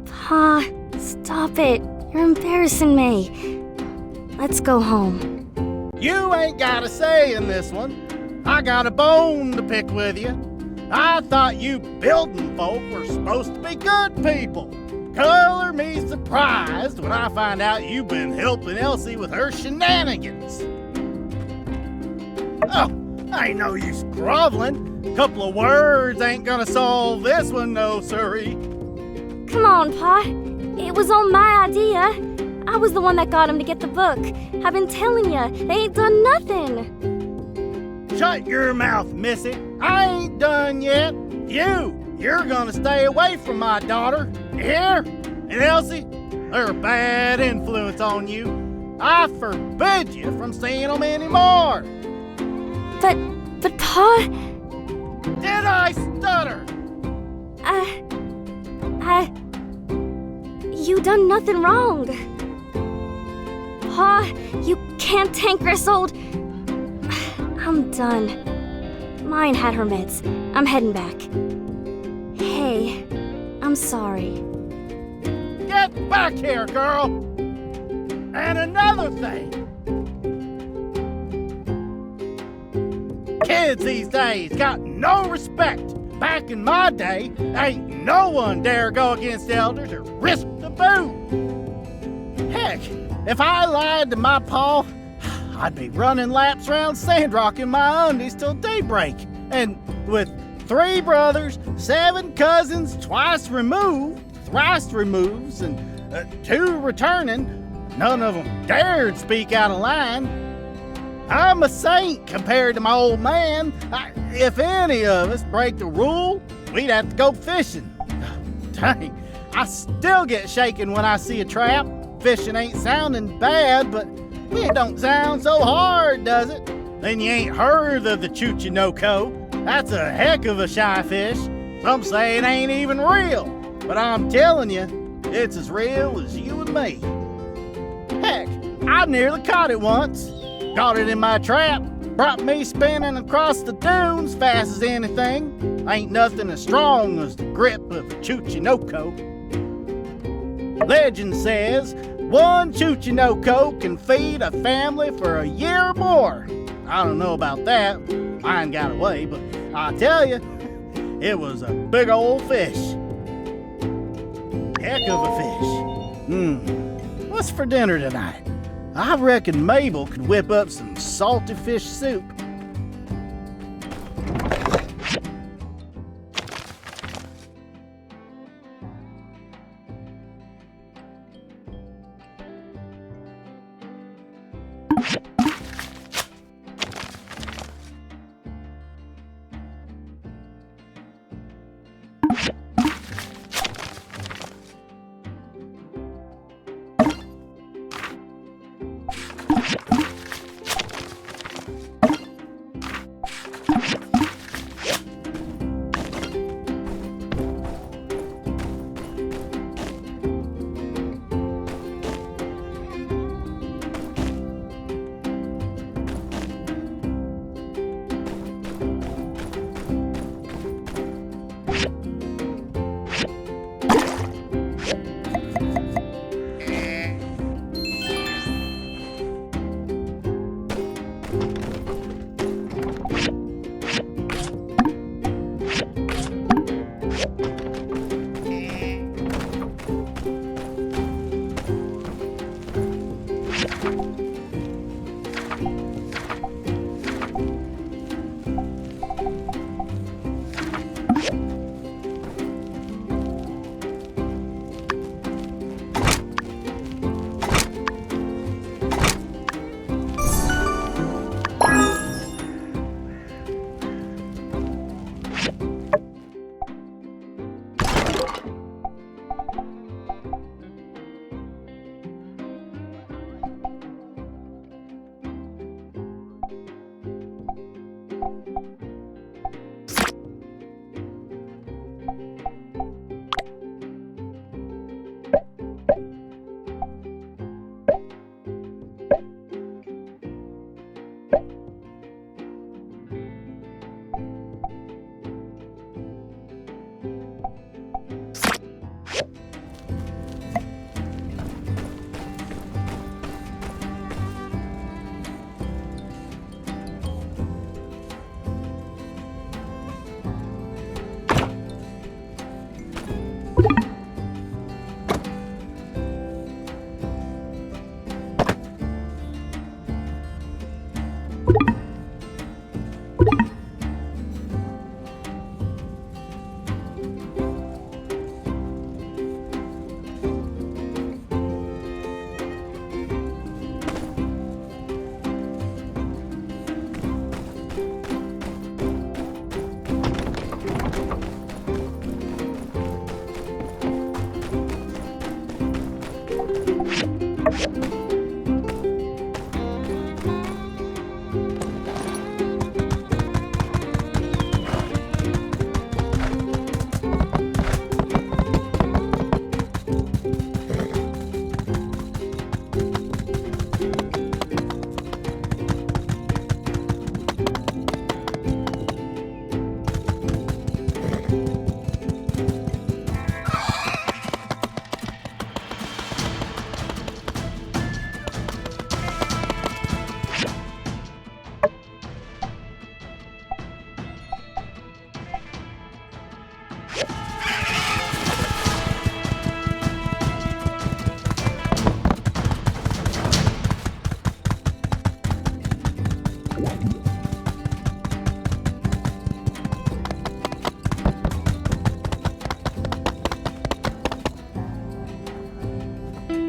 Pa, stop it. You're embarrassing me. Let's go home. You ain't got a say in this one. I got a bone to pick with you. I thought you building folk were supposed to be good people. Color me surprised when I find out you've been helping Elsie with her shenanigans. Oh, ain't no use groveling. Couple of words ain't gonna solve this one, no siree. Come on, Pa. It was all my idea. I was the one that got him to get the book. I've been telling ya, they ain't done nothing. Shut your mouth, missy. I ain't done yet. You're gonna stay away from my daughter. You hear? And Elsie, they're a bad influence on you. I forbid you from seeing them anymore. But Pa... Did I stutter? You done nothing wrong. Pa, you can't tank Griswold. I'm done. Mine had her meds. I'm heading back. Hey, I'm sorry. Get back here, girl! And another thing. Kids these days got no respect. Back in my day, ain't no one dare go against elders or risk the boot. Heck, if I lied to my pa, I'd be running laps around Sandrock in my undies till daybreak. And with 3 brothers, 7 cousins, twice removed, thrice removes, and 2 returning, none of them dared speak out of line. I'm a saint compared to my old man. If any of us break the rule, we'd have to go fishing. Dang, I still get shaken when I see a trap. Fishing ain't sounding bad, but it don't sound so hard, does it? Then you ain't heard of the Chuchinoko. That's a heck of a shy fish. Some say it ain't even real, but I'm telling you, it's as real as you and me. Heck, I nearly caught it once. Got it in my trap, brought me spinning across the dunes fast as anything. Ain't nothing as strong as the grip of a Chuchinoko. Legend says 1 Chuchinoko can feed a family for a year or more. I don't know about that. Mine got away, but I tell you, it was a big old fish. Heck of a fish. What's for dinner tonight? I reckon Mabel could whip up some salty fish soup.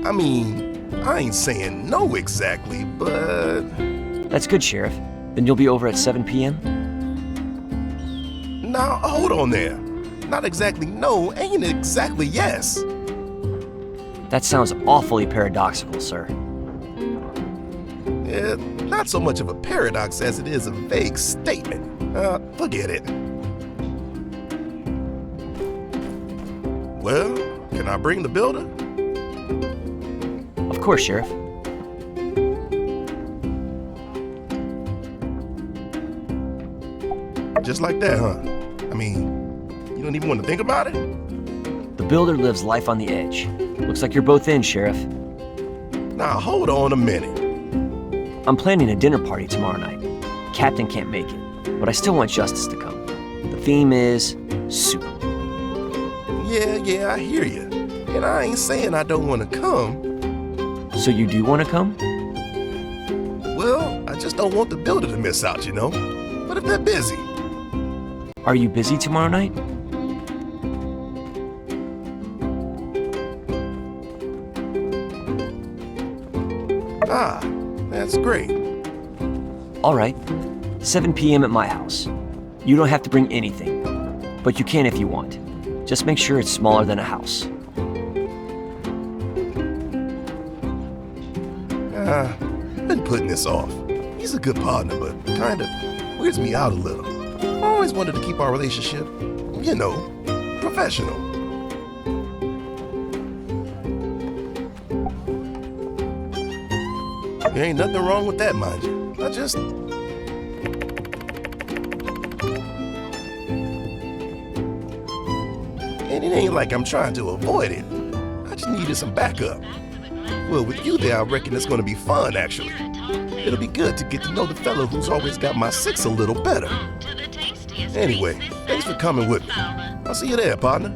I mean, I ain't saying no exactly, but... That's good, Sheriff. Then you'll be over at 7 p.m.? Now, hold on there. Not exactly no ain't exactly yes. That sounds awfully paradoxical, sir. Yeah, not so much of a paradox as it is a vague statement. Forget it. Well, can I bring the builder? Of course, Sheriff. Just like that, huh? I mean, you don't even want to think about it? The builder lives life on the edge. Looks like you're both in, Sheriff. Now, hold on a minute. I'm planning a dinner party tomorrow night. Captain can't make it, but I still want Justice to come. The theme is soup. Yeah, I hear you. And I ain't saying I don't want to come. So you do want to come? Well, I just don't want the builder to miss out, you know? What if they're busy? Are you busy tomorrow night? Ah, that's great. All right, 7 p.m. at my house. You don't have to bring anything, but you can if you want. Just make sure it's smaller than a house. Been putting this off. He's a good partner, but kind of weirds me out a little. I always wanted to keep our relationship, you know, professional. There ain't nothing wrong with that, mind you. I just... And it ain't like I'm trying to avoid it. I just needed some backup. Well, with you there, I reckon it's gonna be fun, actually. It'll be good to get to know the fellow who's always got my six a little better. Anyway, thanks for coming with me. I'll see you there, partner.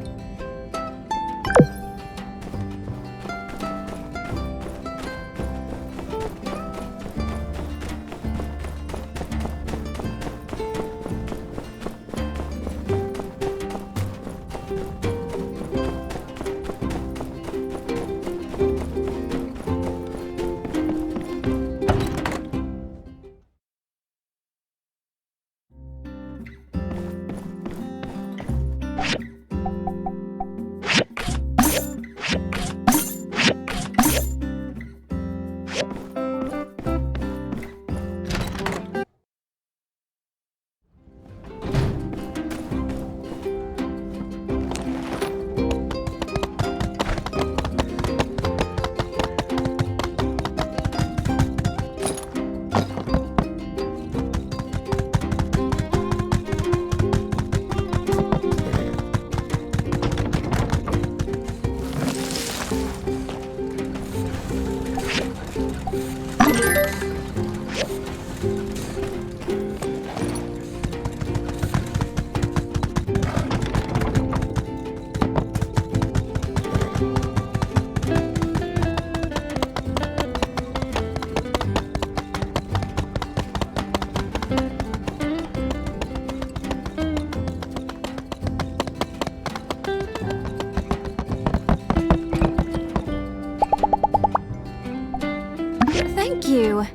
You.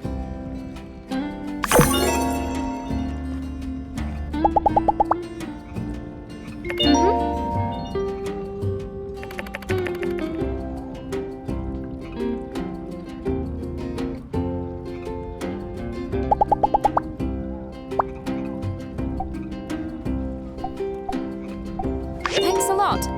Thanks a lot.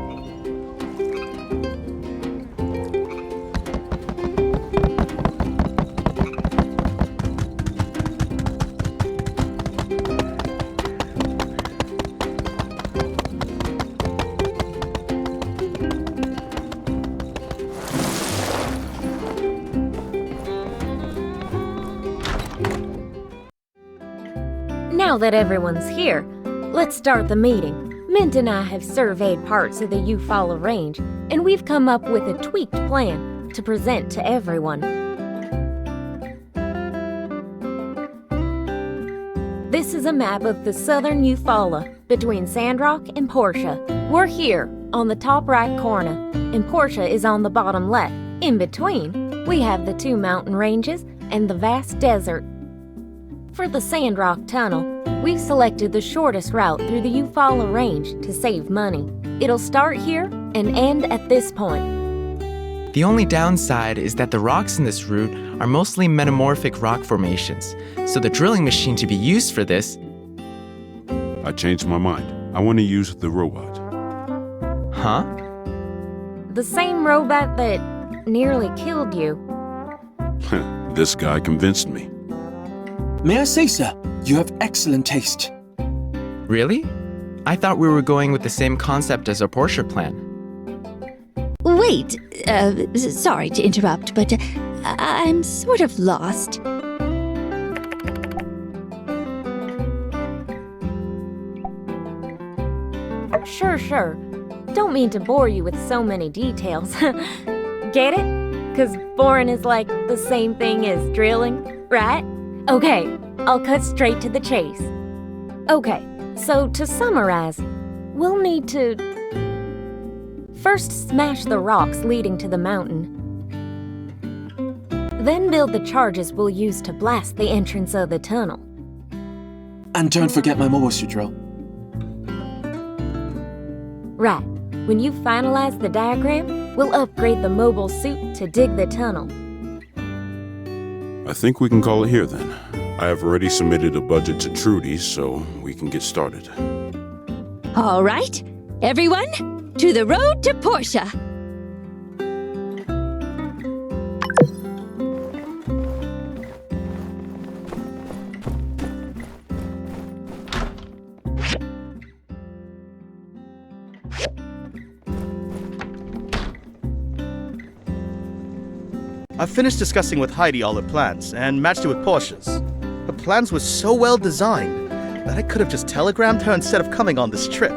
Now that everyone's here, let's start the meeting. Mint and I have surveyed parts of the Eufaula Range, and we've come up with a tweaked plan to present to everyone. This is a map of the southern Eufaula between Sandrock and Portia. We're here on the top right corner, and Portia is on the bottom left. In between, we have the 2 mountain ranges and the vast desert. For the Sandrock Tunnel, we've selected the shortest route through the Eufaula Range to save money. It'll start here and end at this point. The only downside is that the rocks in this route are mostly metamorphic rock formations, so the drilling machine to be used for this... I changed my mind. I want to use the robot. Huh? The same robot that nearly killed you. This guy convinced me. May I say, sir, you have excellent taste. Really? I thought we were going with the same concept as our Portia plan. Wait, sorry to interrupt, but I'm sort of lost. Sure. Don't mean to bore you with so many details. Get it? 'Cause boring is like the same thing as drilling, right? Okay, I'll cut straight to the chase. Okay, so to summarize, we'll need to first smash the rocks leading to the mountain. Then build the charges we'll use to blast the entrance of the tunnel. And don't forget my mobile suit drill. Right. When you finalize the diagram, we'll upgrade the mobile suit to dig the tunnel. I think we can call it here then. I have already submitted a budget to Trudy, so we can get started. All right, everyone, to the road to Portia. I've finished discussing with Heidi all her plans and matched it with Portia's. Her plans were so well designed that I could have just telegrammed her instead of coming on this trip.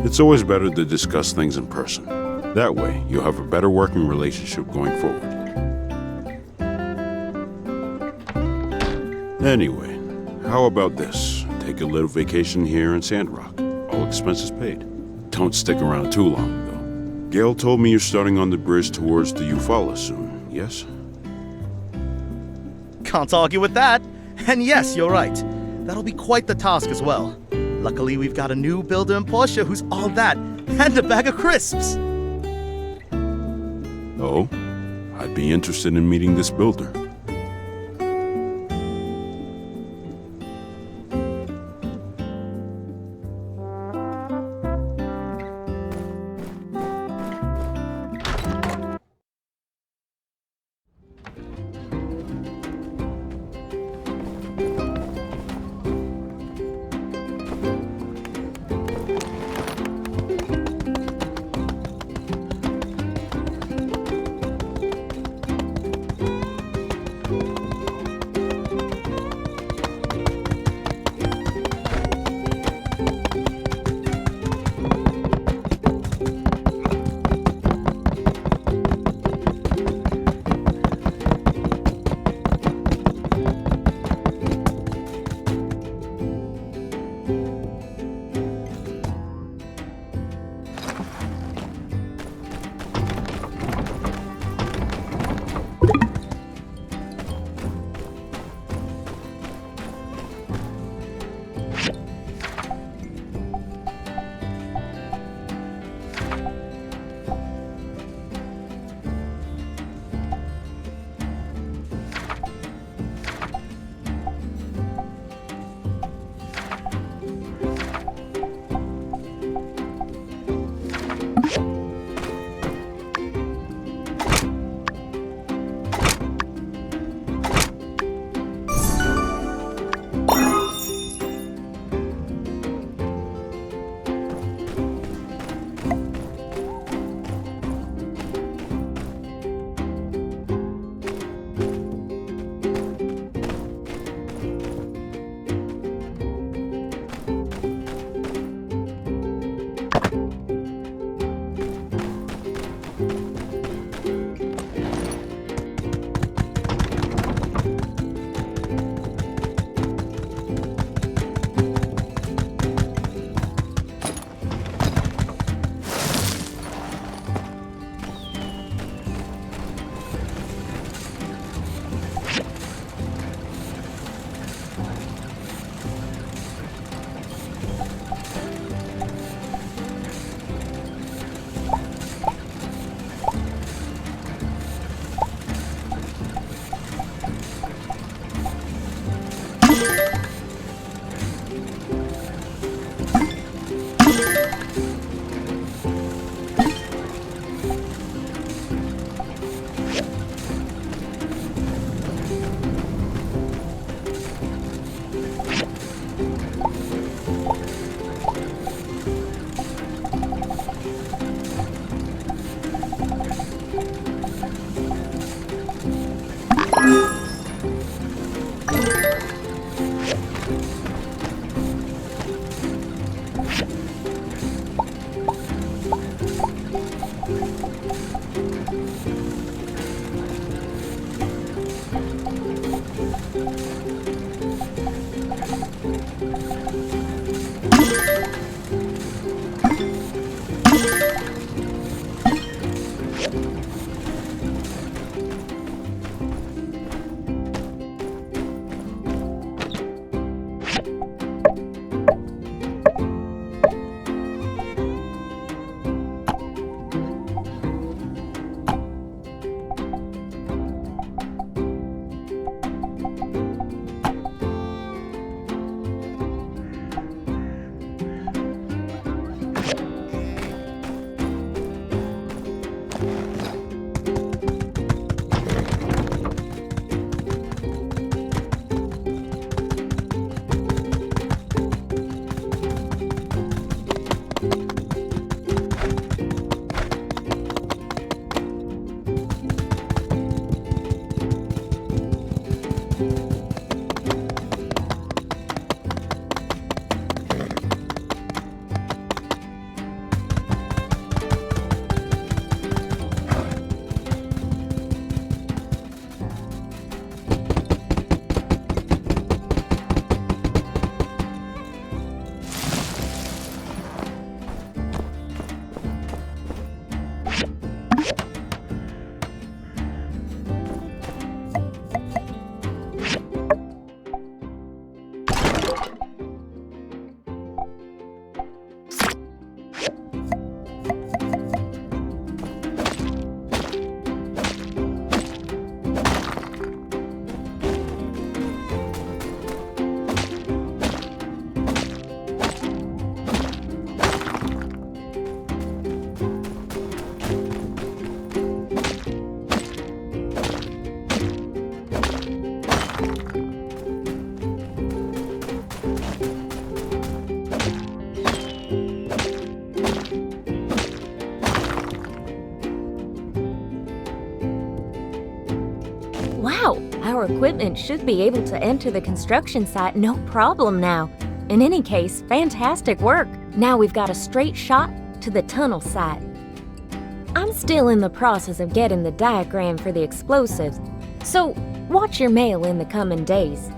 It's always better to discuss things in person. That way, you'll have a better working relationship going forward. Anyway, how about this? Take a little vacation here in Sandrock. All expenses paid. Don't stick around too long, though. Gail told me you're starting on the bridge towards the Eufaula soon, yes? Can't argue with that. And yes, you're right. That'll be quite the task as well. Luckily, we've got a new builder in Portia who's all that, and a bag of crisps. Oh? I'd be interested in meeting this builder. Wow, our equipment should be able to enter the construction site no problem now. In any case, fantastic work. Now we've got a straight shot to the tunnel site. I'm still in the process of getting the diagram for the explosives, so watch your mail in the coming days.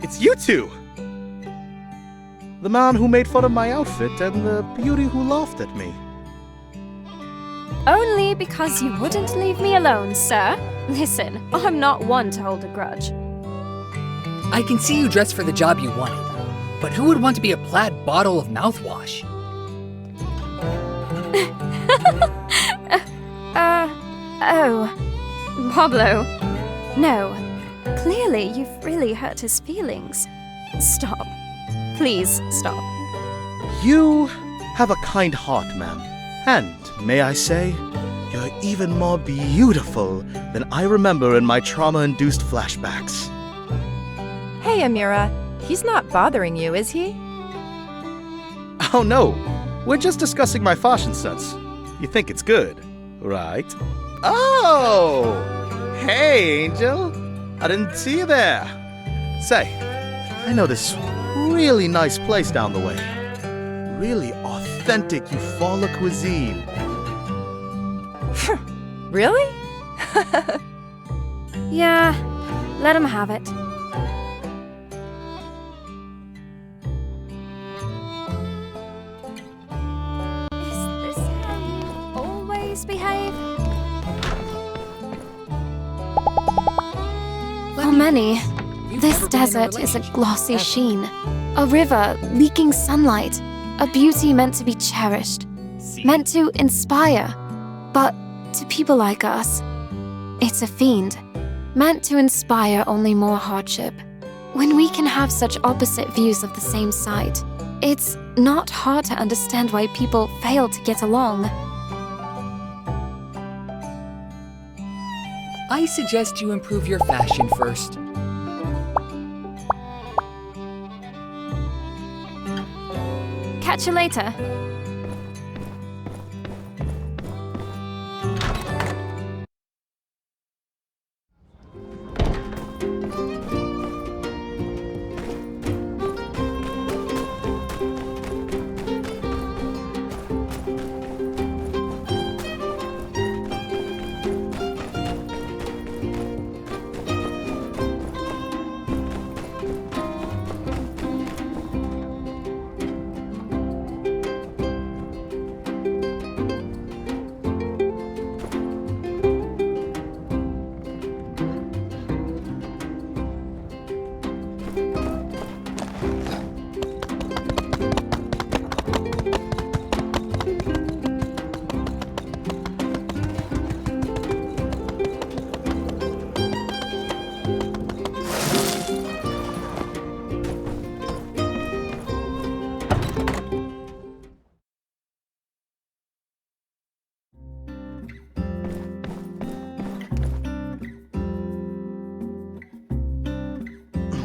It's you two! The man who made fun of my outfit and the beauty who laughed at me. Only because you wouldn't leave me alone, sir. Listen, I'm not one to hold a grudge. I can see you dressed for the job you wanted, but who would want to be a plaid bottle of mouthwash? Oh. Pablo. No. Clearly, you've really hurt his feelings. Stop. Please, stop. You have a kind heart, ma'am. And, may I say, you're even more beautiful than I remember in my trauma-induced flashbacks. Hey, Amira. He's not bothering you, is he? Oh no, we're just discussing my fashion sense. You think it's good, right? Oh! Hey, Angel! I didn't see you there. Say, I know this really nice place down the way. Really authentic Eufaula cuisine. Really? Yeah, let him have it. Is this how you always behave? For many, this desert is a glossy sheen, a river leaking sunlight, a beauty meant to be cherished, meant to inspire. But to people like us, it's a fiend, meant to inspire only more hardship. When we can have such opposite views of the same sight, it's not hard to understand why people fail to get along. I suggest you improve your fashion first. Catch you later.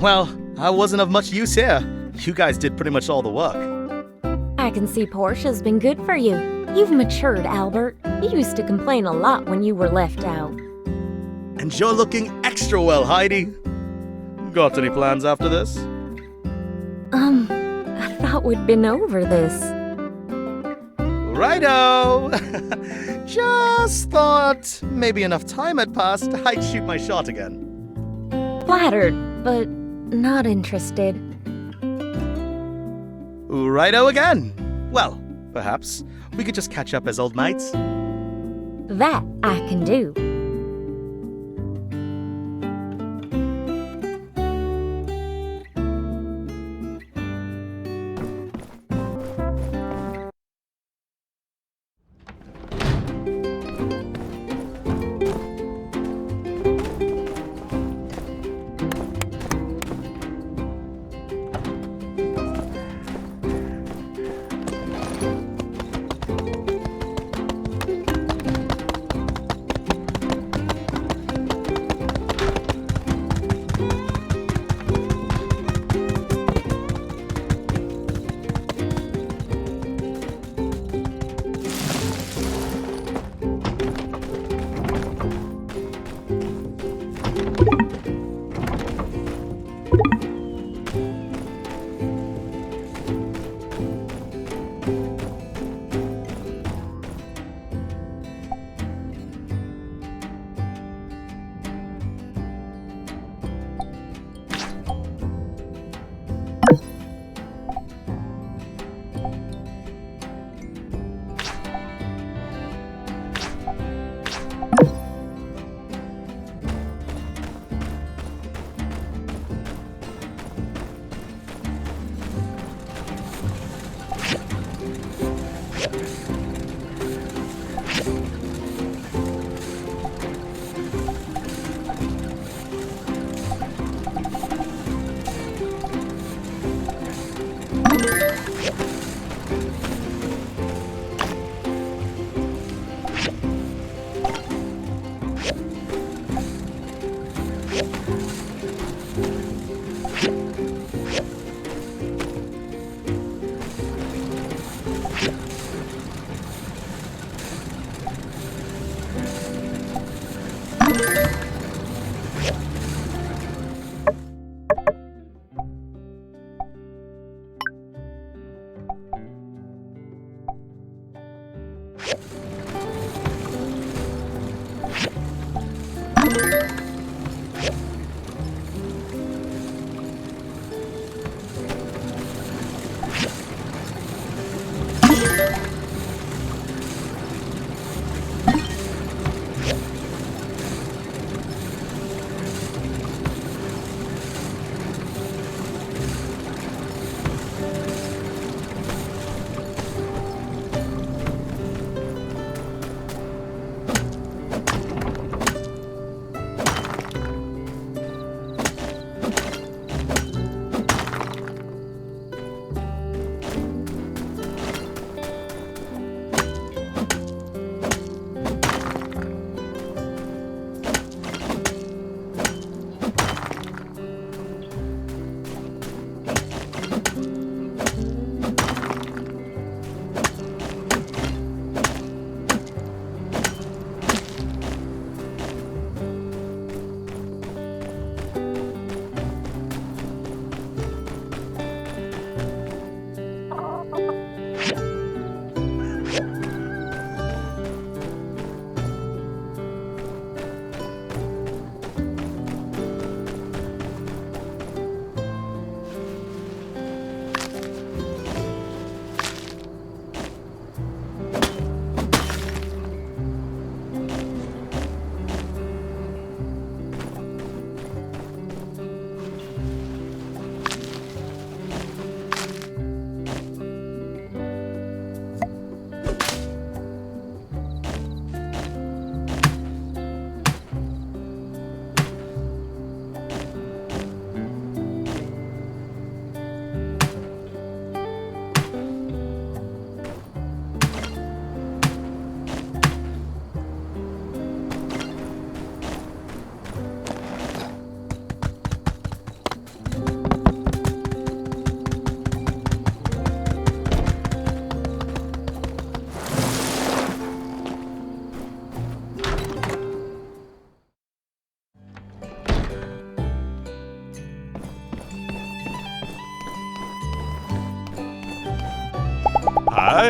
Well, I wasn't of much use here. You guys did pretty much all the work. I can see Portia's been good for you. You've matured, Albert. You used to complain a lot when you were left out. And you're looking extra well, Heidi. Got any plans after this? I thought we'd been over this. Righto! Just thought maybe enough time had passed, I'd shoot my shot again. Flattered, but not interested. Righto again. Well, perhaps we could just catch up as old mates. That I can do.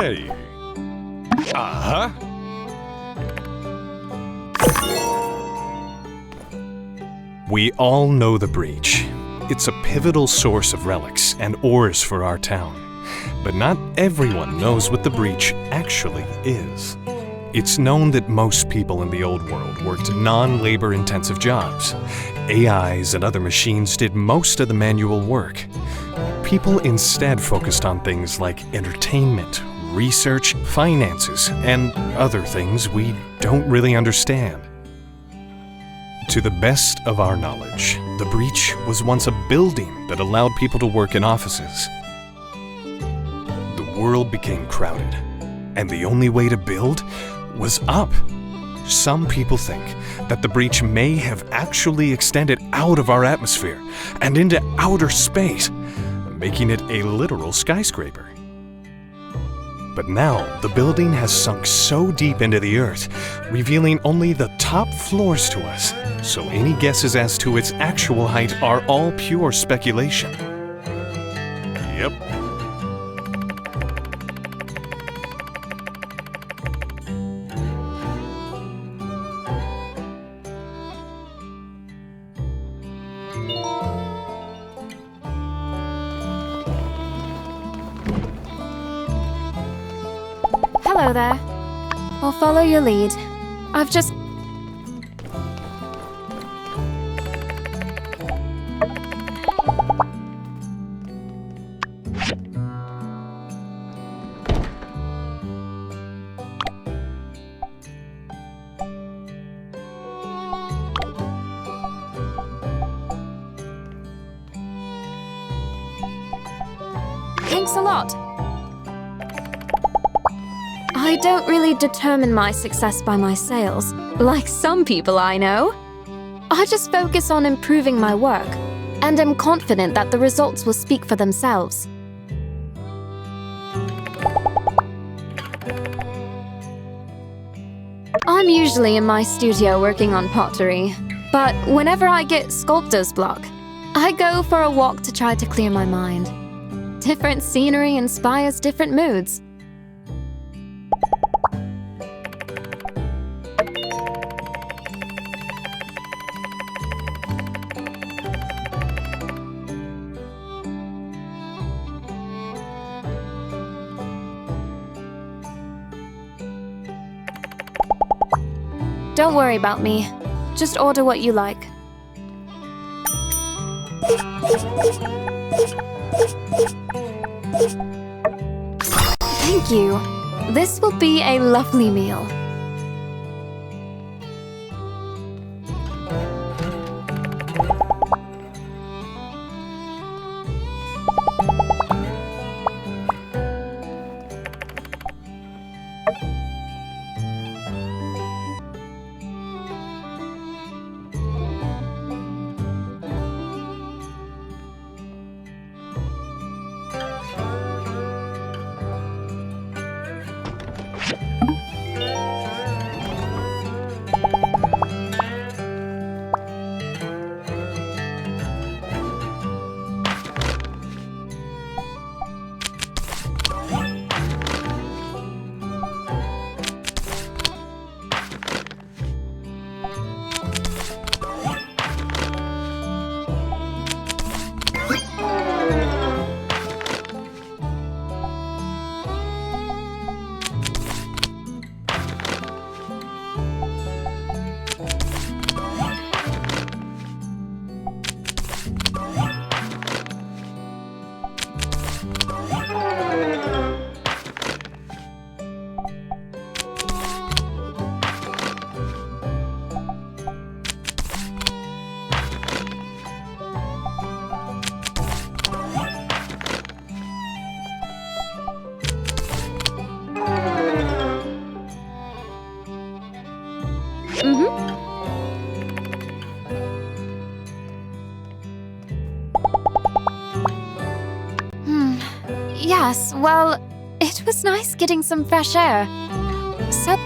Hey. Uh-huh. We all know the breach. It's a pivotal source of relics and ores for our town. But not everyone knows what the breach actually is. It's known that most people in the old world worked non-labor intensive jobs. AIs and other machines did most of the manual work. People instead focused on things like entertainment, research, finances, and other things we don't really understand. To the best of our knowledge, the breach was once a building that allowed people to work in offices. The world became crowded, and the only way to build was up. Some people think that the breach may have actually extended out of our atmosphere and into outer space, making it a literal skyscraper. But now, the building has sunk so deep into the earth, revealing only the top floors to us, so any guesses as to its actual height are all pure speculation. Yep. Hello there. I'll follow your lead. I've just... Thanks a lot. I don't really determine my success by my sales, like some people I know. I just focus on improving my work, and am confident that the results will speak for themselves. I'm usually in my studio working on pottery, but whenever I get sculptor's block, I go for a walk to try to clear my mind. Different scenery inspires different moods. Don't worry about me. Just order what you like. Thank you. This will be a lovely meal. Yes, well, it was nice getting some fresh air. So...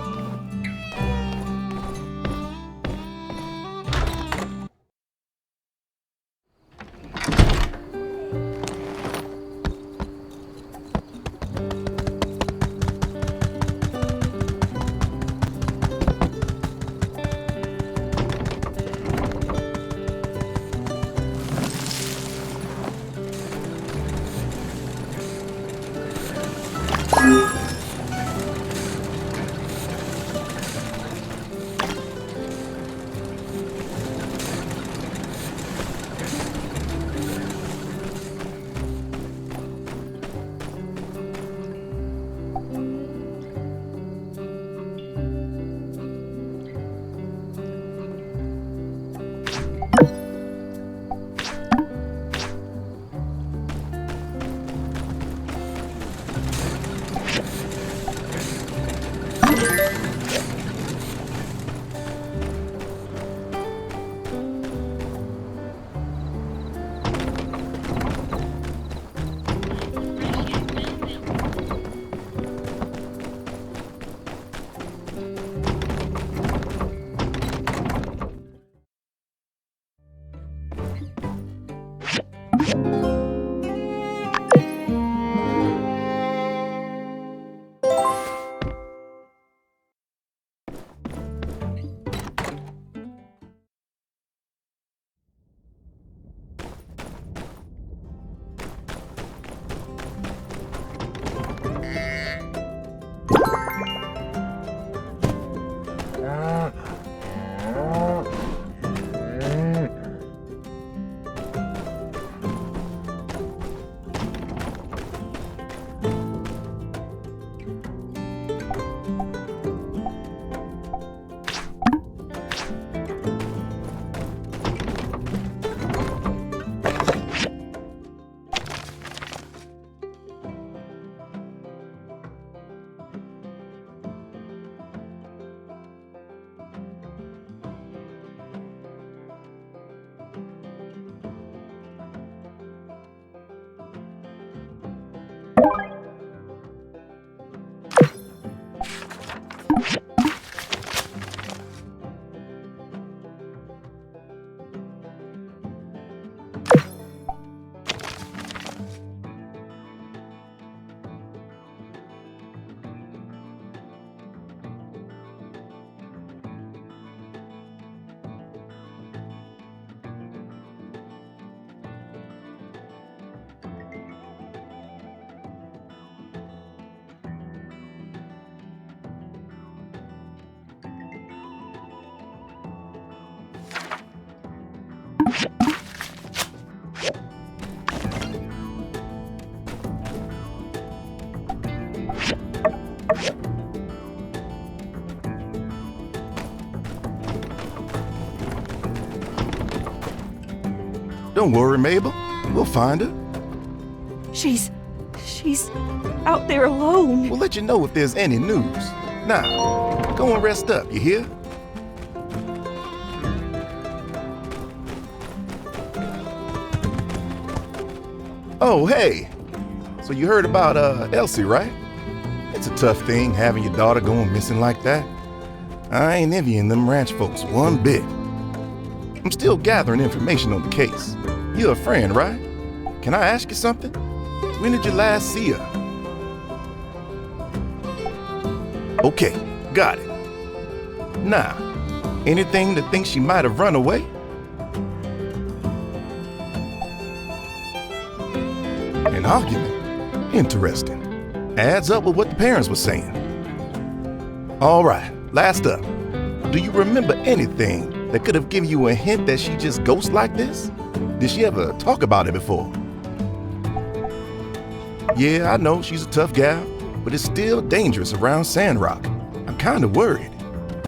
Don't worry, Mabel. We'll find her. She's out there alone. We'll let you know if there's any news. Now, go and rest up, you hear? Oh, hey. So you heard about Elsie, right? It's a tough thing having your daughter going missing like that. I ain't envying them ranch folks one bit. I'm still gathering information on the case. You're a friend, right? Can I ask you something? When did you last see her? Okay, got it. Now, anything that thinks she might have run away? An argument? Interesting. Adds up with what the parents were saying. All right, last up. Do you remember anything that could have given you a hint that she just ghosts like this? Did she ever talk about it before? Yeah, I know she's a tough gal, but it's still dangerous around Sandrock. I'm kind of worried.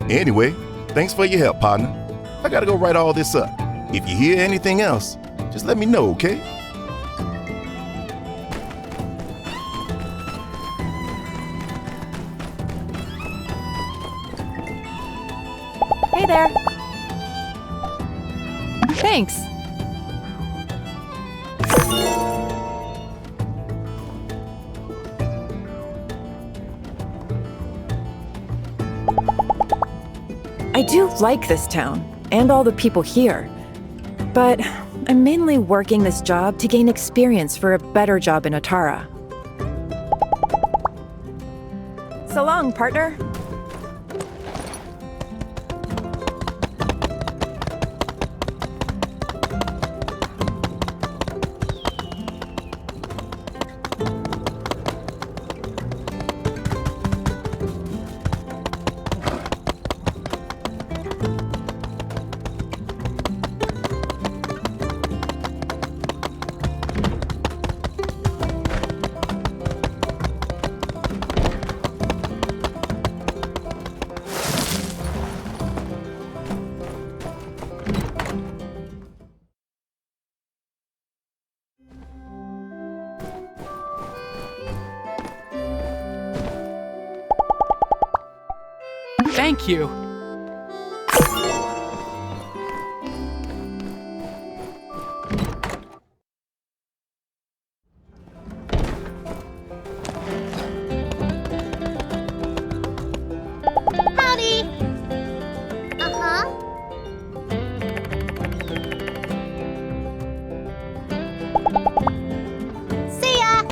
Anyway, thanks for your help, partner. I gotta go write all this up. If you hear anything else, just let me know, okay? Hey there. Thanks. I do like this town, and all the people here. But I'm mainly working this job to gain experience for a better job in Atara. So long, partner. Thank you. Howdy! Uh-huh. See ya!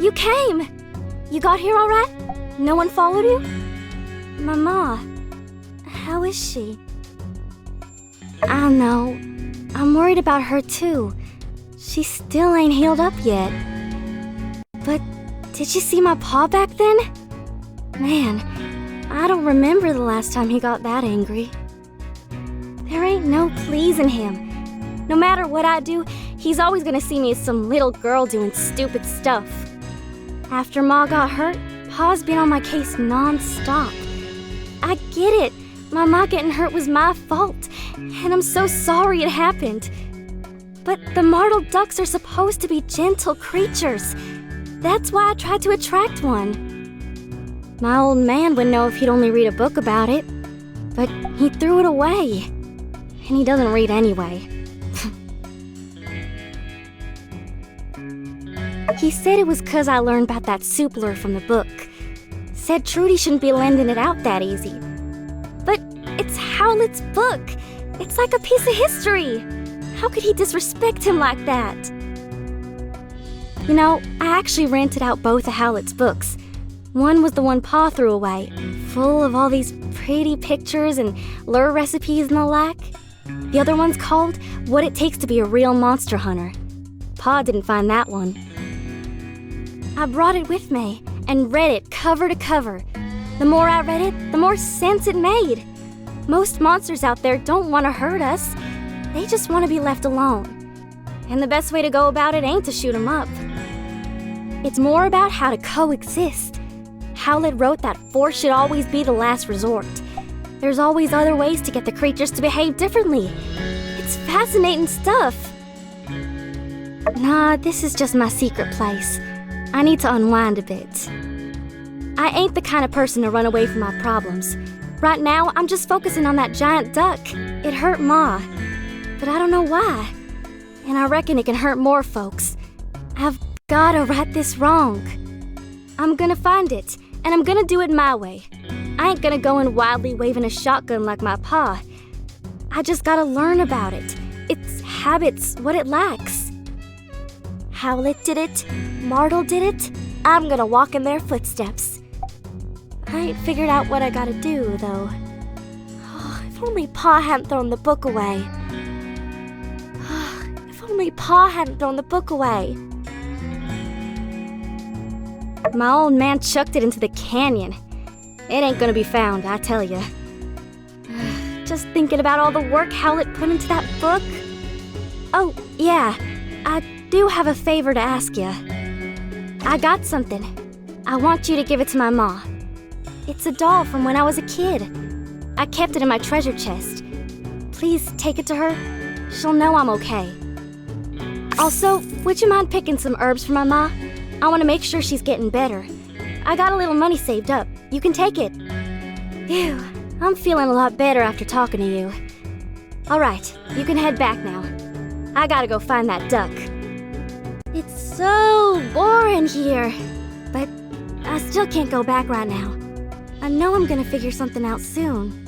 You came! You got here all right? No one followed you? Mama, how is she? I don't know. I'm worried about her too. She still ain't healed up yet. But did you see my paw back then? Man, I don't remember the last time he got that angry. There ain't no pleasing him. No matter what I do, he's always gonna see me as some little girl doing stupid stuff. After Ma got hurt, Pa's been on my case non-stop. I get it. My Ma getting hurt was my fault, and I'm so sorry it happened. But the martled ducks are supposed to be gentle creatures. That's why I tried to attract one. My old man would know if he'd only read a book about it, but he threw it away. And he doesn't read anyway. He said it was 'cause I learned about that soup lure from the book. Said Trudy shouldn't be lending it out that easy. But it's Howlett's book. It's like a piece of history. How could he disrespect him like that? You know, I actually rented out both of Howlett's books. One was the one Pa threw away, full of all these pretty pictures and lure recipes and the like. The other one's called What It Takes to Be a Real Monster Hunter. Pa didn't find that one. I brought it with me and read it cover to cover. The more I read it, the more sense it made. Most monsters out there don't want to hurt us. They just want to be left alone. And the best way to go about it ain't to shoot them up. It's more about how to coexist. Howlett wrote that force should always be the last resort. There's always other ways to get the creatures to behave differently. It's fascinating stuff. Nah, this is just my secret place. I need to unwind a bit. I ain't the kind of person to run away from my problems. Right now, I'm just focusing on that giant duck. It hurt Ma, but I don't know why. And I reckon it can hurt more folks. I've gotta right this wrong. I'm gonna find it, and I'm gonna do it my way. I ain't gonna go in wildly waving a shotgun like my pa. I just gotta learn about it. Its habits, what it lacks. Howlett did it, Martle did it. I'm gonna walk in their footsteps. I ain't figured out what I gotta do, though. Oh, if only Pa hadn't thrown the book away. If only Pa hadn't thrown the book away. My old man chucked it into the canyon. It ain't gonna be found, I tell ya. Just thinking about all the work Howlett put into that book. Oh, yeah, I do have a favor to ask ya. I got something. I want you to give it to my ma. It's a doll from when I was a kid. I kept it in my treasure chest. Please take it to her. She'll know I'm okay. Also, would you mind picking some herbs for my ma? I want to make sure she's getting better. I got a little money saved up. You can take it. Phew, I'm feeling a lot better after talking to you. All right, you can head back now. I gotta go find that duck. It's so boring here, but I still can't go back right now. I know I'm gonna figure something out soon.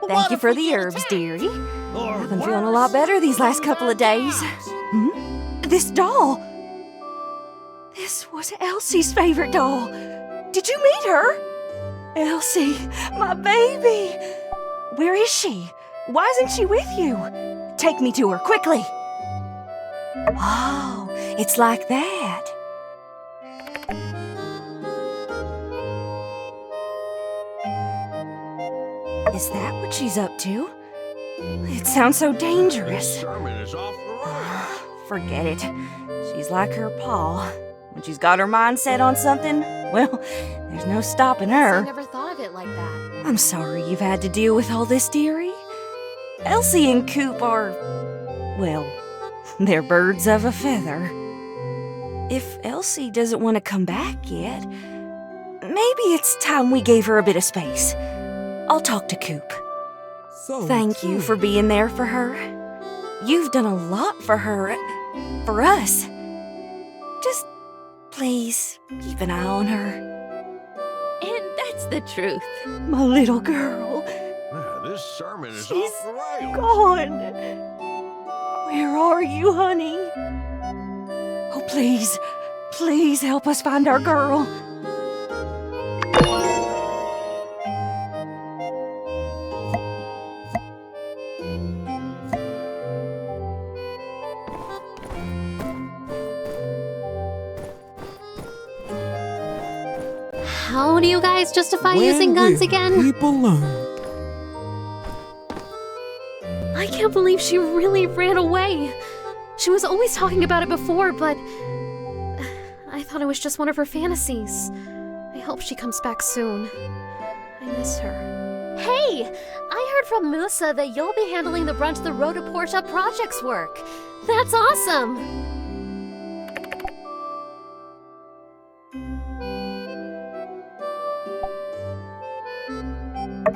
Thank you for the herbs, dearie. I've been feeling a lot better these last couple of days. This doll. This was Elsie's favorite doll. Did you meet her? Elsie, my baby. Where is she? Why isn't she with you? Take me to her, quickly. Oh, it's like that. Is that what she's up to? It sounds so dangerous. Forget it. She's like her pa. When she's got her mind set on something, well, there's no stopping her. I never thought of it like that. I'm sorry you've had to deal with all this, dearie. Elsie and Coop are, well, they're birds of a feather. If Elsie doesn't want to come back yet, maybe it's time we gave her a bit of space. I'll talk to Coop. Thank you for being there for her. You've done a lot for her, for us. Just please keep an eye on her. And that's the truth. My little girl. This sermon is She's off the rails. gone. Where are you, honey? Oh, please, please help us find our girl. How do you guys justify using guns again? Leave alone. I can't believe she really ran away. She was always talking about it before, but I thought it was just one of her fantasies. I hope she comes back soon. I miss her. Hey! I heard from Musa that you'll be handling the brunt of the Road to Portia project's work. That's awesome!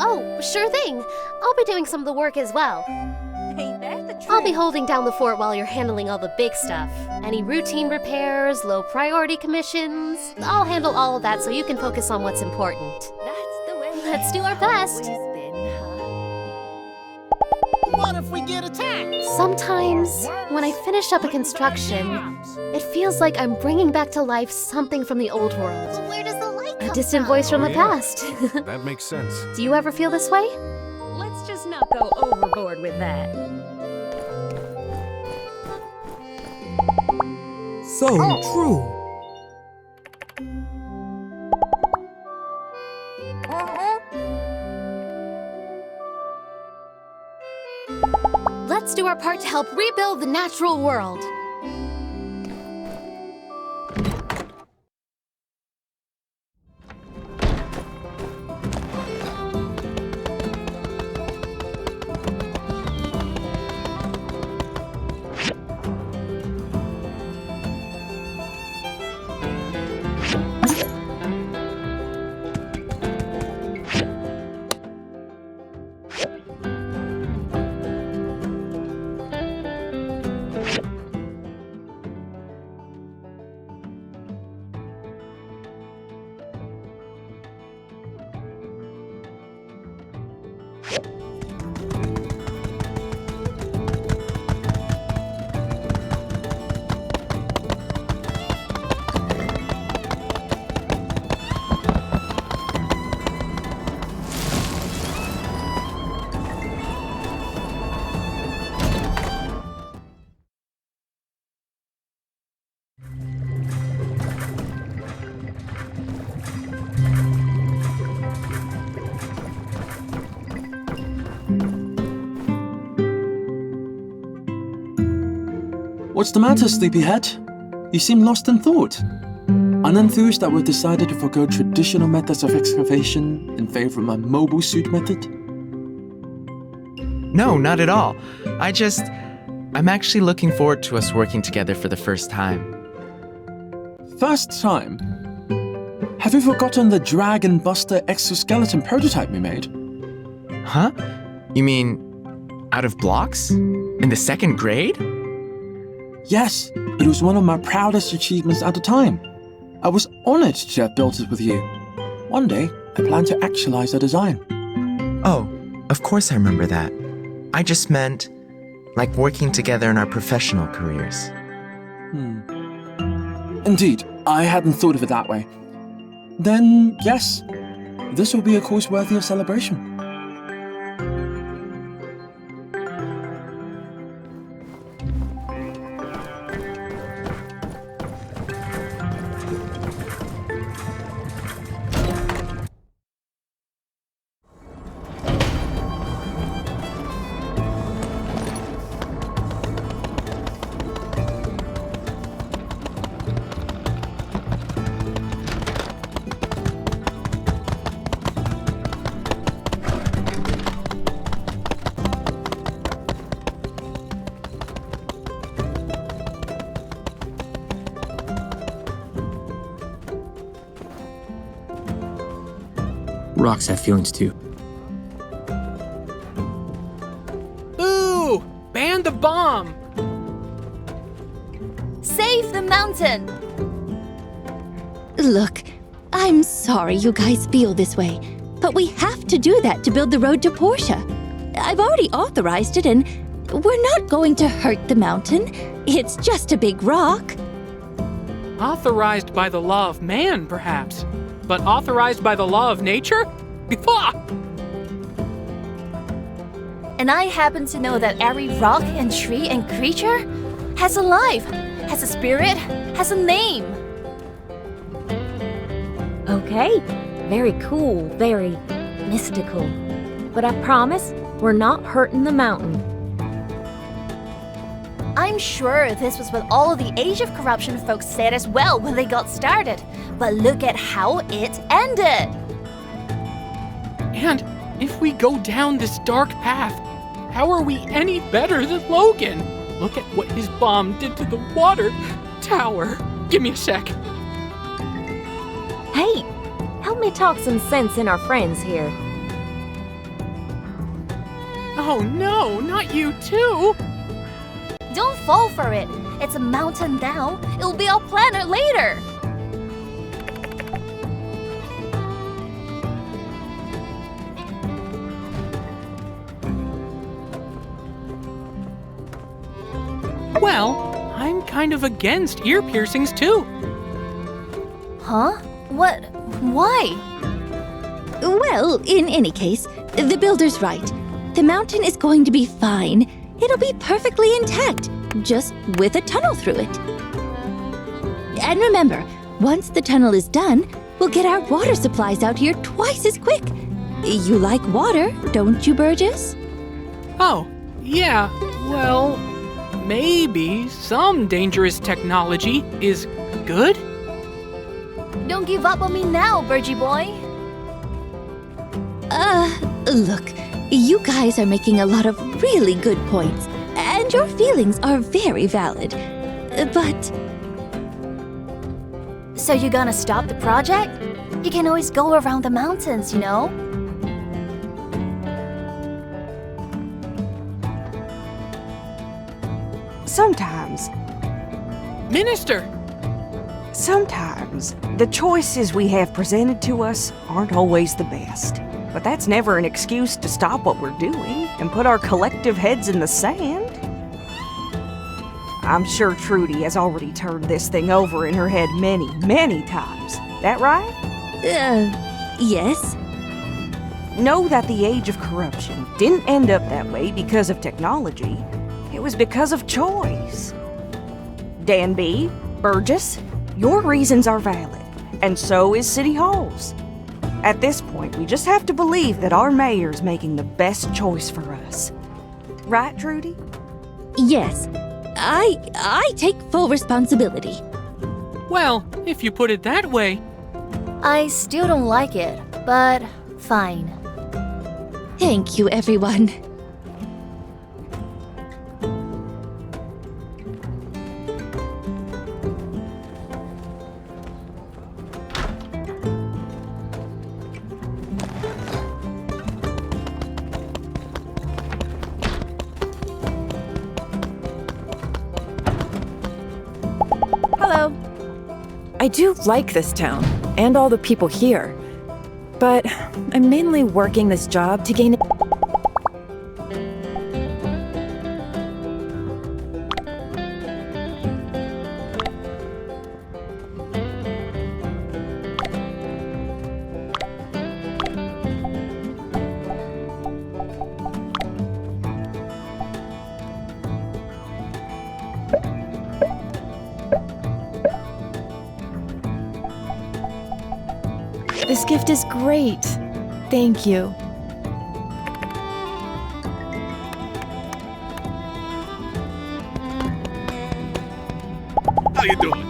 Oh, sure thing. I'll be doing some of the work as well. Ain't that the truth? I'll be holding down the fort while you're handling all the big stuff. Any routine repairs, low priority commissions. I'll handle all of that so you can focus on what's important. That's the way. Let's do our best. What if we get attacked? Sometimes, when I finish up a construction, it feels like I'm bringing back to life something from the old world. Where does the light A come distant from? voice from the yeah. past. That makes sense. Do you ever feel this way? Let's just not go overboard with that. So true. Let's do our part to help rebuild the natural world. What's the matter, sleepyhead? You seem lost in thought. Unenthused that we've decided to forgo traditional methods of excavation in favor of my mobile suit method? No, not at all. I'm actually looking forward to us working together for the first time. First time? Have you forgotten the Dragon Buster exoskeleton prototype we made? Huh? You mean out of blocks? In the second grade? Yes, it was one of my proudest achievements at the time. I was honored to have built it with you. One day, I plan to actualize the design. Oh, Of course I remember that. I just meant, like working together in our professional careers. Indeed, I hadn't thought of it that way. Then, yes, this will be a course worthy of celebration. Rocks have feelings too. Boo! Ban the bomb! Save the mountain! Look, I'm sorry you guys feel this way, but we have to do that to build the road to Portia. I've already authorized it, and we're not going to hurt the mountain. It's just a big rock. Authorized by the law of man, perhaps. But authorized by the law of nature? And I happen to know that every rock and tree and creature has a life, has a spirit, has a name. Okay, very cool, very mystical. But I promise, we're not hurting the mountain. I'm sure this was what all of the Age of Corruption folks said as well when they got started. But look at how it ended. And if we go down this dark path, how are we any better than Logan? Look at what his bomb did to the water tower. Give me a sec. Hey, help me talk some sense in our friends here. Oh no, not you too! Don't fall for it. It's a mountain now. It'll be our planet later. Well, I'm kind of against ear piercings too. Huh? What? Why? Well, in any case, the builder's right. The mountain is going to be fine. It'll be perfectly intact, just with a tunnel through it. And remember, once the tunnel is done, we'll get our water supplies out here twice as quick. You like water, don't you, Burgess? Oh, yeah, well, maybe some dangerous technology is good? Don't give up on me now, Burgie boy. Look, you guys are making a lot of really good points, and your feelings are very valid. But... So you're gonna stop the project? You can always go around the mountains, you know? Sometimes. Minister! Sometimes the choices we have presented to us aren't always the best. But that's never an excuse to stop what we're doing and put our collective heads in the sand. I'm sure Trudy has already turned this thing over in her head many, many times. That right? Yes. Know that the Age of Corruption didn't end up that way because of technology. It was because of choice. Danby, Burgess, your reasons are valid, and so is City Hall's. At this point, we just have to believe that our mayor's making the best choice for us. Right, Trudy? Yes. I take full responsibility. Well, if you put it that way. I still don't like it, but fine. Thank you, everyone. Hello. I do like this town, and all the people here. But I'm mainly working this job to gain... This gift is great. Thank you. How you doing?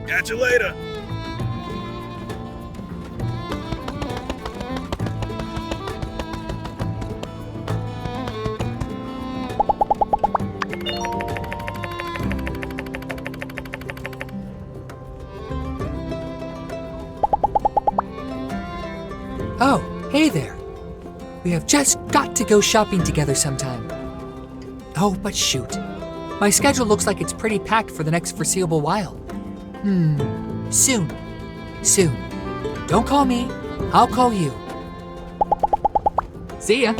Catch you later. Oh, hey there. We have just got to go shopping together sometime. Oh, but shoot. My schedule looks like it's pretty packed for the next foreseeable while. Soon. Soon. Don't call me. I'll call you. See ya.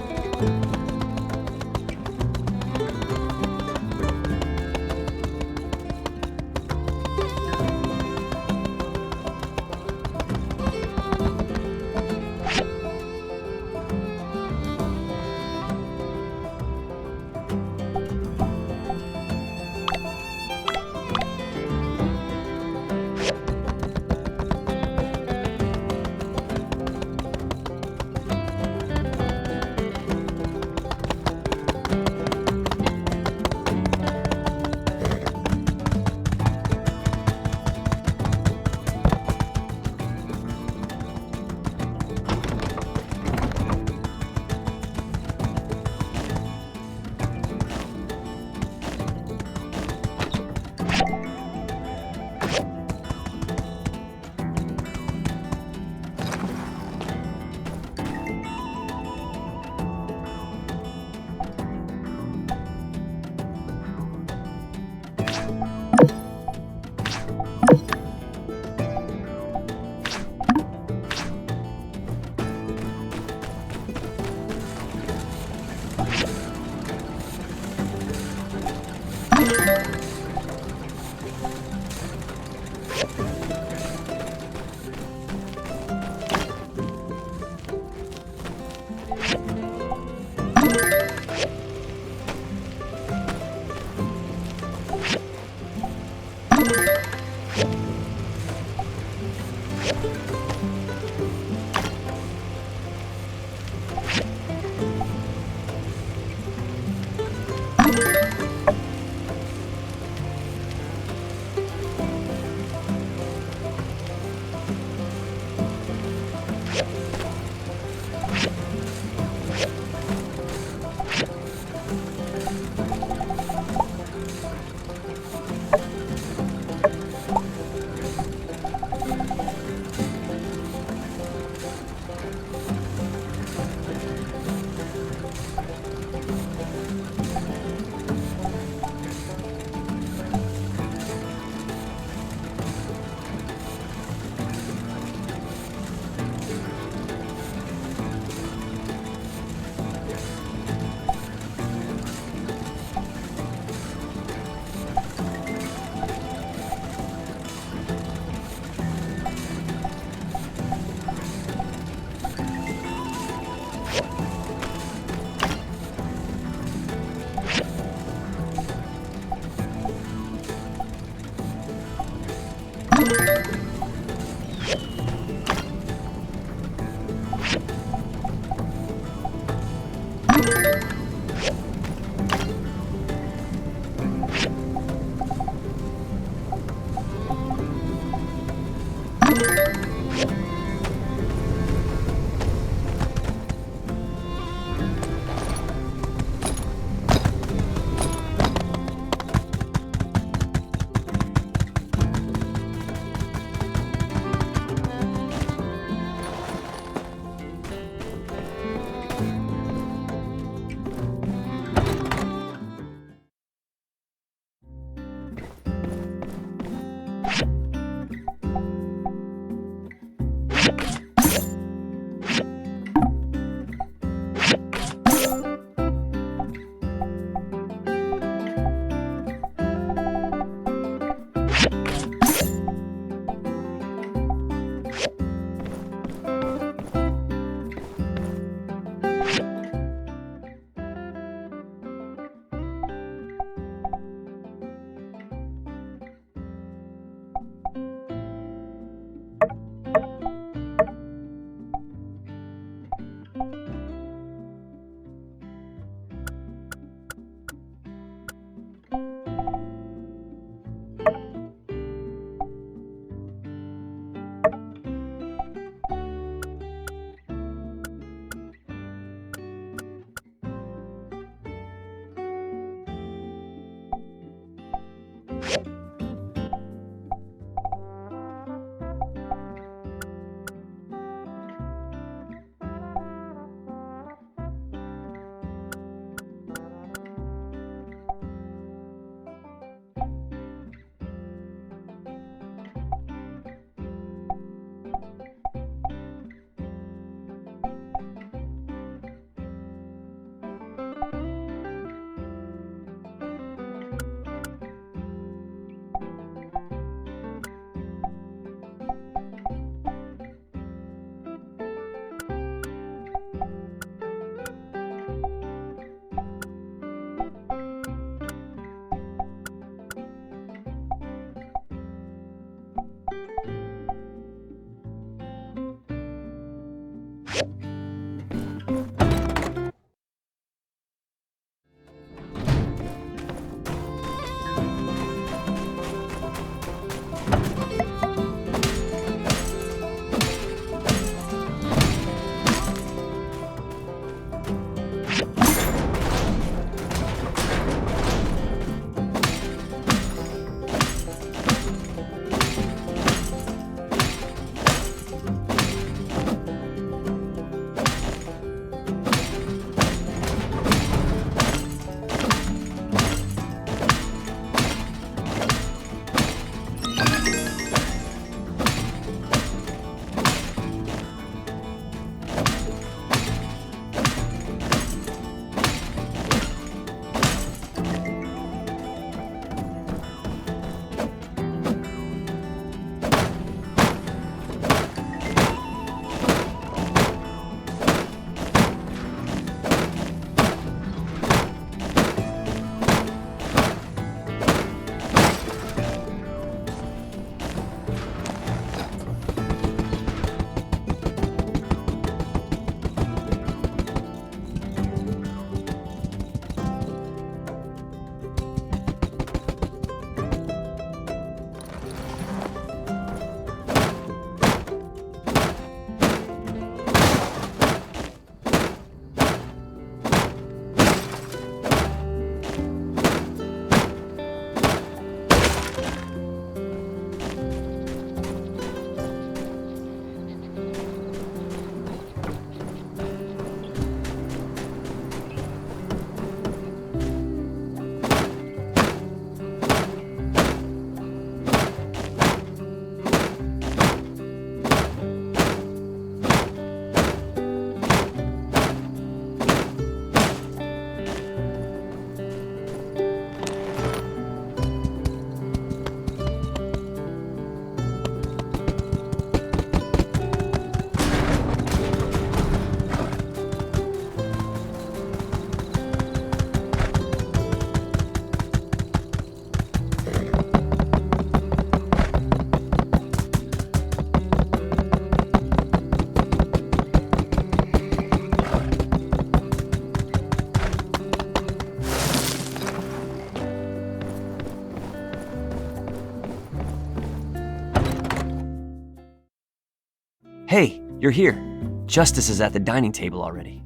you're here. Justice is at the dining table already.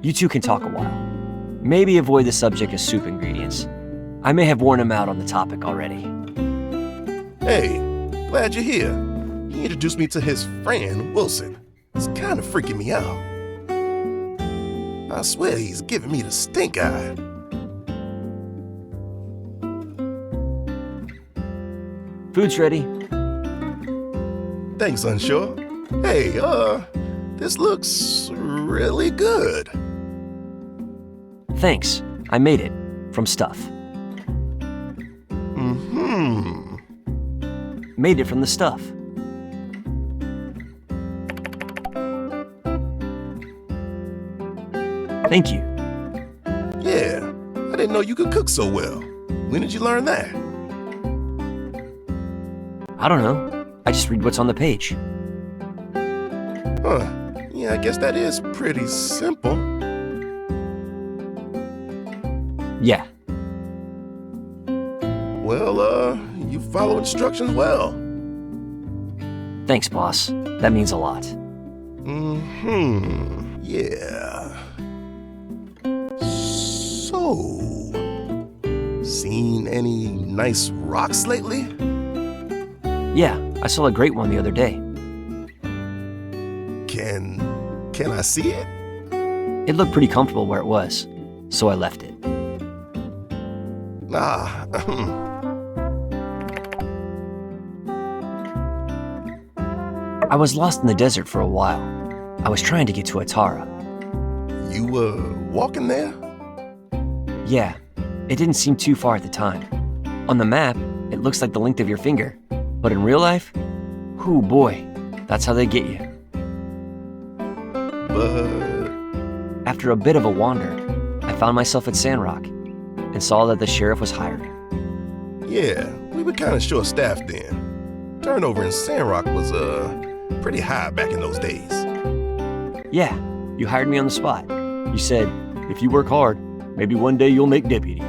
You two can talk a while. Maybe avoid the subject of soup ingredients. I may have worn him out on the topic already. Hey, glad you're here. He introduced me to his friend, Wilson. It's kind of freaking me out. I swear he's giving me the stink eye. Food's ready. Thanks, Unsure. Hey, this looks really good. Thanks. I made it. From stuff. Made it from the stuff. Thank you. Yeah, I didn't know you could cook so well. When did you learn that? I don't know. I just read what's on the page. Huh. Yeah, I guess that is pretty simple. Yeah. Well, you follow instructions well. Thanks, boss. That means a lot. Yeah. So, seen any nice rocks lately? Yeah, I saw a great one the other day. Can I see it? It looked pretty comfortable where it was, so I left it. I was lost in the desert for a while. I was trying to get to Atara. You were walking there? Yeah, it didn't seem too far at the time. On the map, it looks like the length of your finger. But in real life, whoo boy, that's how they get you. But after a bit of a wander, I found myself at Sandrock and saw that the sheriff was hired. Yeah, we were kind of short-staffed then. Turnover in Sandrock was, pretty high back in those days. Yeah, you hired me on the spot. You said, if you work hard, maybe one day you'll make deputy.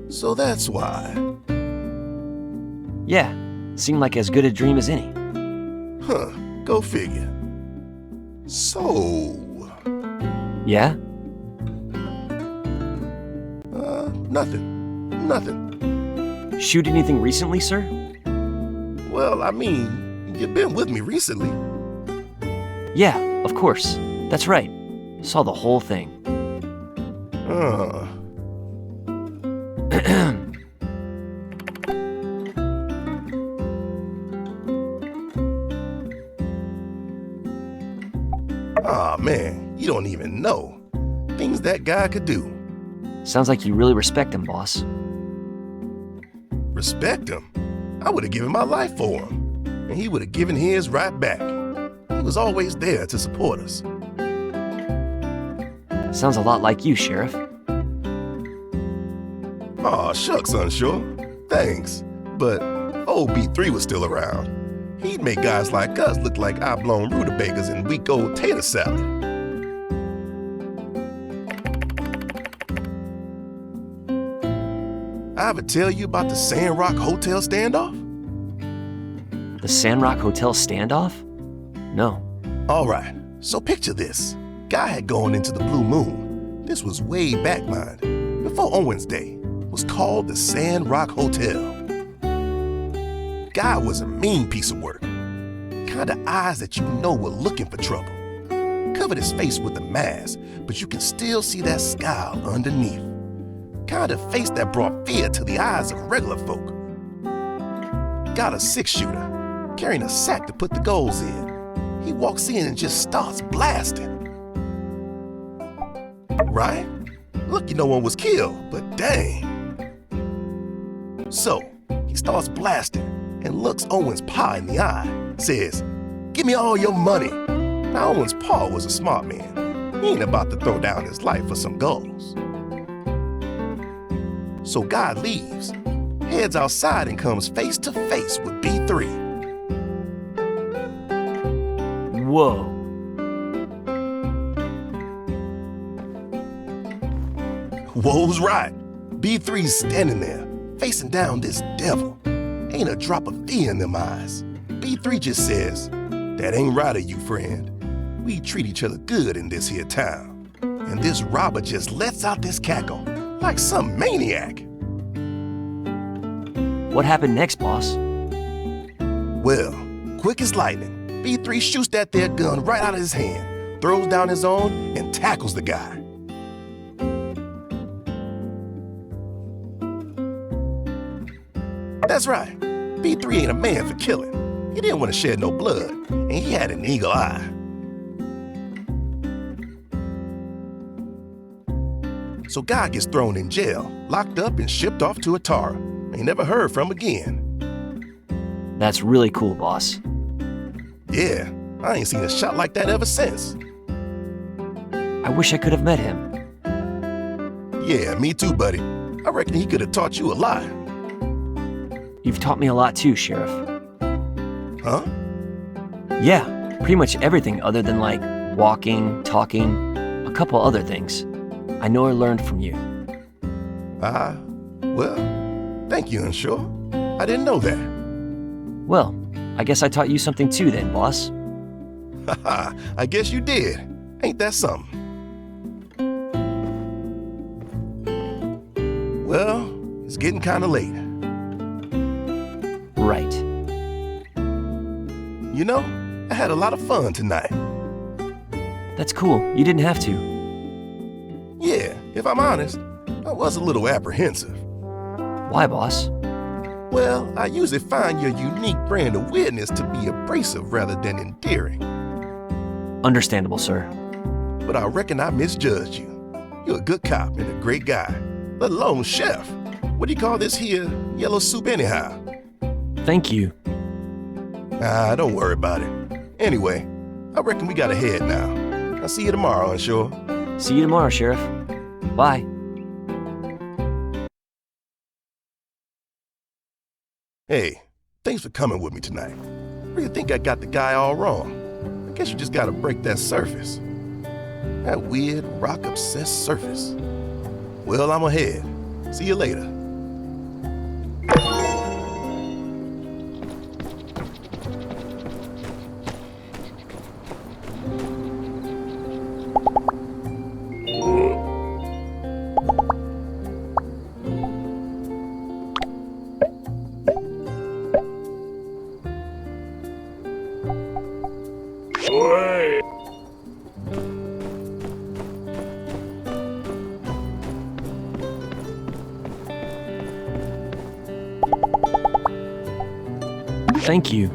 So that's why. Yeah, seemed like as good a dream as any. Huh, go figure. So... Yeah? Nothing. Shoot anything recently, sir? Well, I mean, you've been with me recently. Yeah, of course. That's right. Saw the whole thing. Aw, man, you don't even know. Things that guy could do. Sounds like you really respect him, boss. Respect him? I would have given my life for him, and he would have given his right back. He was always there to support us. Sounds a lot like you, Sheriff. Aw, shucks, Unsure. Thanks. But old B3 was still around. He'd make guys like us look like oblong rutabagas and week-old tater salad. I ever tell you about the Sandrock Hotel standoff? The Sandrock Hotel standoff? No. All right, so picture this. Guy had gone into the Blue Moon. This was way back, mind, before Owen's day. It was called the Sandrock Hotel. Guy was a mean piece of work. Kind of eyes that you know were looking for trouble. Covered his face with a mask, but you can still see that scowl underneath. Kind of face that brought fear to the eyes of regular folk. Got a 6-shooter, carrying a sack to put the goals in. He walks in and just starts blasting. Right? Lucky no one was killed, but dang. So, he starts blasting and looks Owen's pa in the eye, says, "Give me all your money." Now, Owen's pa was a smart man. He ain't about to throw down his life for some goals. So Guy leaves, heads outside and comes face to face with B3. Whoa. Whoa's right. B3's standing there, facing down this devil. Ain't a drop of fear in them eyes. B3 just says, that ain't right of you, friend. We treat each other good in this here town. And this robber just lets out this cackle like some maniac. What happened next, boss? Well, quick as lightning, B3 shoots that there gun right out of his hand, throws down his own, and tackles the guy. That's right. B3 ain't a man for killing. He didn't want to shed no blood, and he had an eagle eye. So Guy gets thrown in jail, locked up, and shipped off to Atara. Ain't never heard from again. That's really cool, boss. Yeah, I ain't seen a shot like that ever since. I wish I could have met him. Yeah, me too, buddy. I reckon he could have taught you a lot. You've taught me a lot too, Sheriff. Huh? Yeah, pretty much everything other than like walking, talking, a couple other things. I know I learned from you. Well, thank you, Unsure. I didn't know that. Well, I guess I taught you something too then, boss. Haha, I guess you did. Ain't that something? Well, it's getting kind of late. Right. You know, I had a lot of fun tonight. That's cool. You didn't have to. Yeah, if I'm honest, I was a little apprehensive. Why, boss? Well, I usually find your unique brand of weirdness to be abrasive rather than endearing. Understandable, sir. But I reckon I misjudged you. You're a good cop and a great guy, let alone chef. What do you call this here yellow soup anyhow? Thank you. Don't worry about it. Anyway, I reckon we gotta head now. I'll see you tomorrow, Unsure. See you tomorrow, Sheriff. Bye. Hey, thanks for coming with me tonight. Really think I got the guy all wrong. I guess you just gotta break that surface. That weird, rock-obsessed surface. Well, I'm ahead. See you later. Thank you.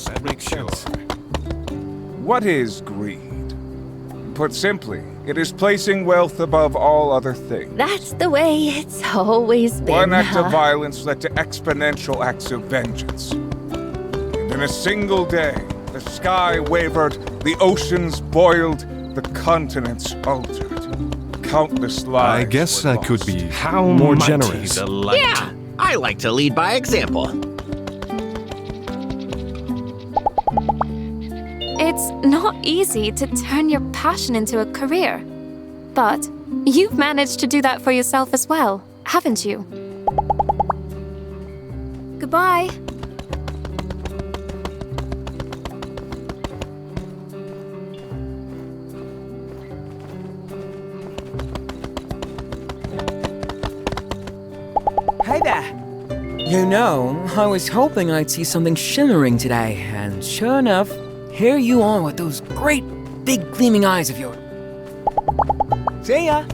That makes sense. What is greed? Put simply, it is placing wealth above all other things. That's the way it's always been. One act of violence led to exponential acts of vengeance. And in a single day, the sky wavered, the oceans boiled, the continents altered. Countless lives. I guess I could be How more mighty generous. the light. Yeah, I like to lead by example. It's not easy to turn your passion into a career. But you've managed to do that for yourself as well, haven't you? Goodbye. Hey there! You know, I was hoping I'd see something shimmering today, and sure enough, here you are with those great, big gleaming eyes of yours. See ya!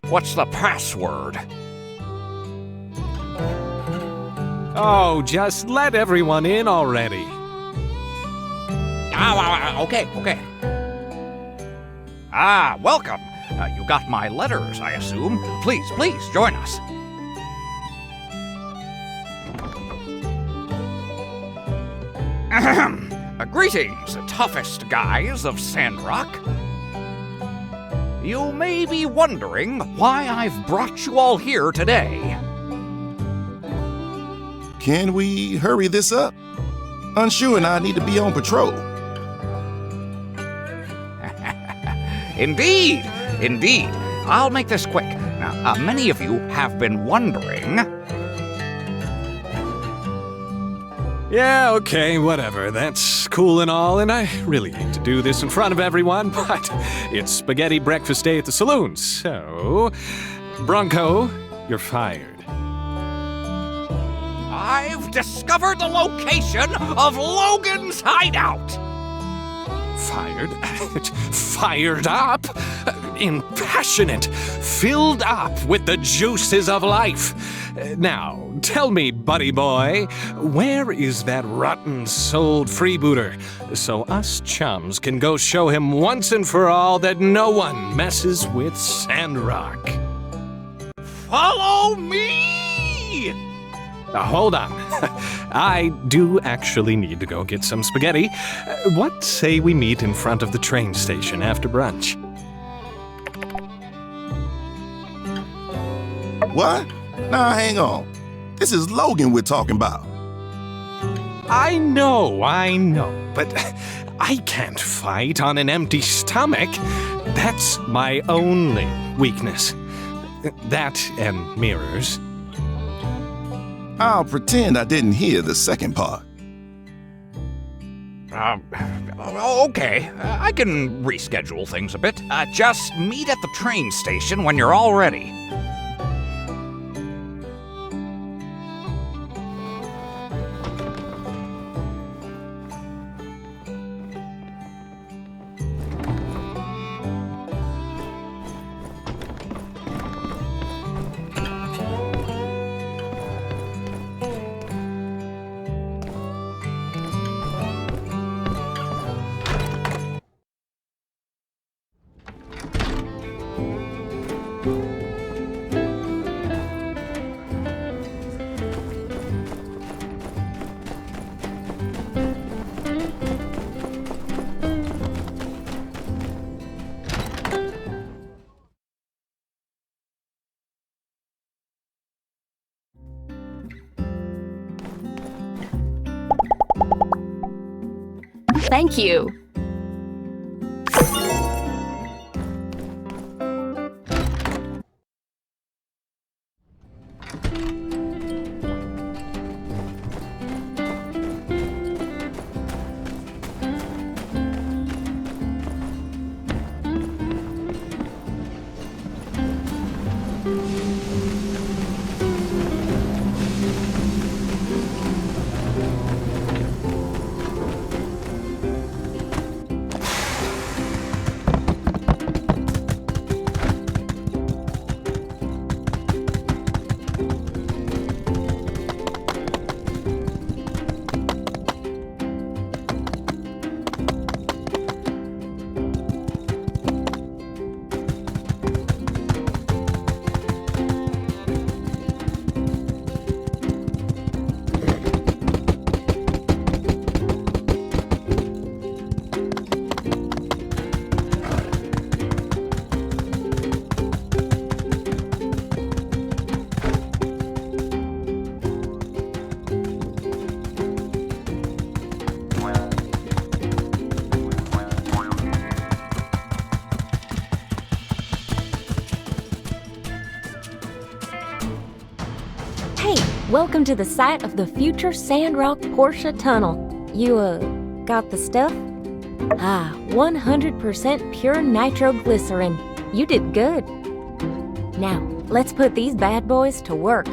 What's the password? Oh, just let everyone in already. Okay. Ah, welcome. You got my letters, I assume. Please, join us. Ahem. Greetings, toughest guys of Sandrock. You may be wondering why I've brought you all here today. Can we hurry this up? Unsure and I need to be on patrol. Indeed. I'll make this quick. Now, many of you have been wondering. Yeah, okay, whatever. That's cool and all, and I really hate to do this in front of everyone, but it's spaghetti breakfast day at the saloon, so... Bronco, you're fired. I've discovered the location of Logan's hideout! Fired? Fired up? Impassionate, filled up with the juices of life. Now, tell me, buddy boy, where is that rotten-souled freebooter, so us chums can go show him once and for all that no one messes with Sandrock? Follow me! Hold on. I do actually need to go get some spaghetti. What say we meet in front of the train station after brunch? What? Nah, hang on. This is Logan we're talking about. I know, but I can't fight on an empty stomach. That's my only weakness. That and mirrors. I'll pretend I didn't hear the second part. Okay. I can reschedule things a bit. Just meet at the train station when you're all ready. Thank you. Welcome to the site of the future Sandrock-Portia tunnel. You, got the stuff? 100% pure nitroglycerin. You did good. Now, let's put these bad boys to work.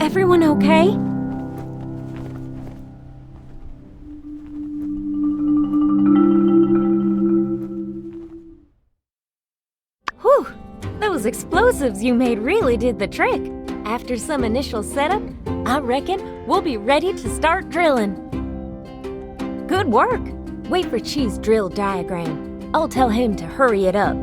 Everyone okay? Whew! Those explosives you made really did the trick. After some initial setup, I reckon we'll be ready to start drilling. Good work! Wait for Chi's drill diagram. I'll tell him to hurry it up.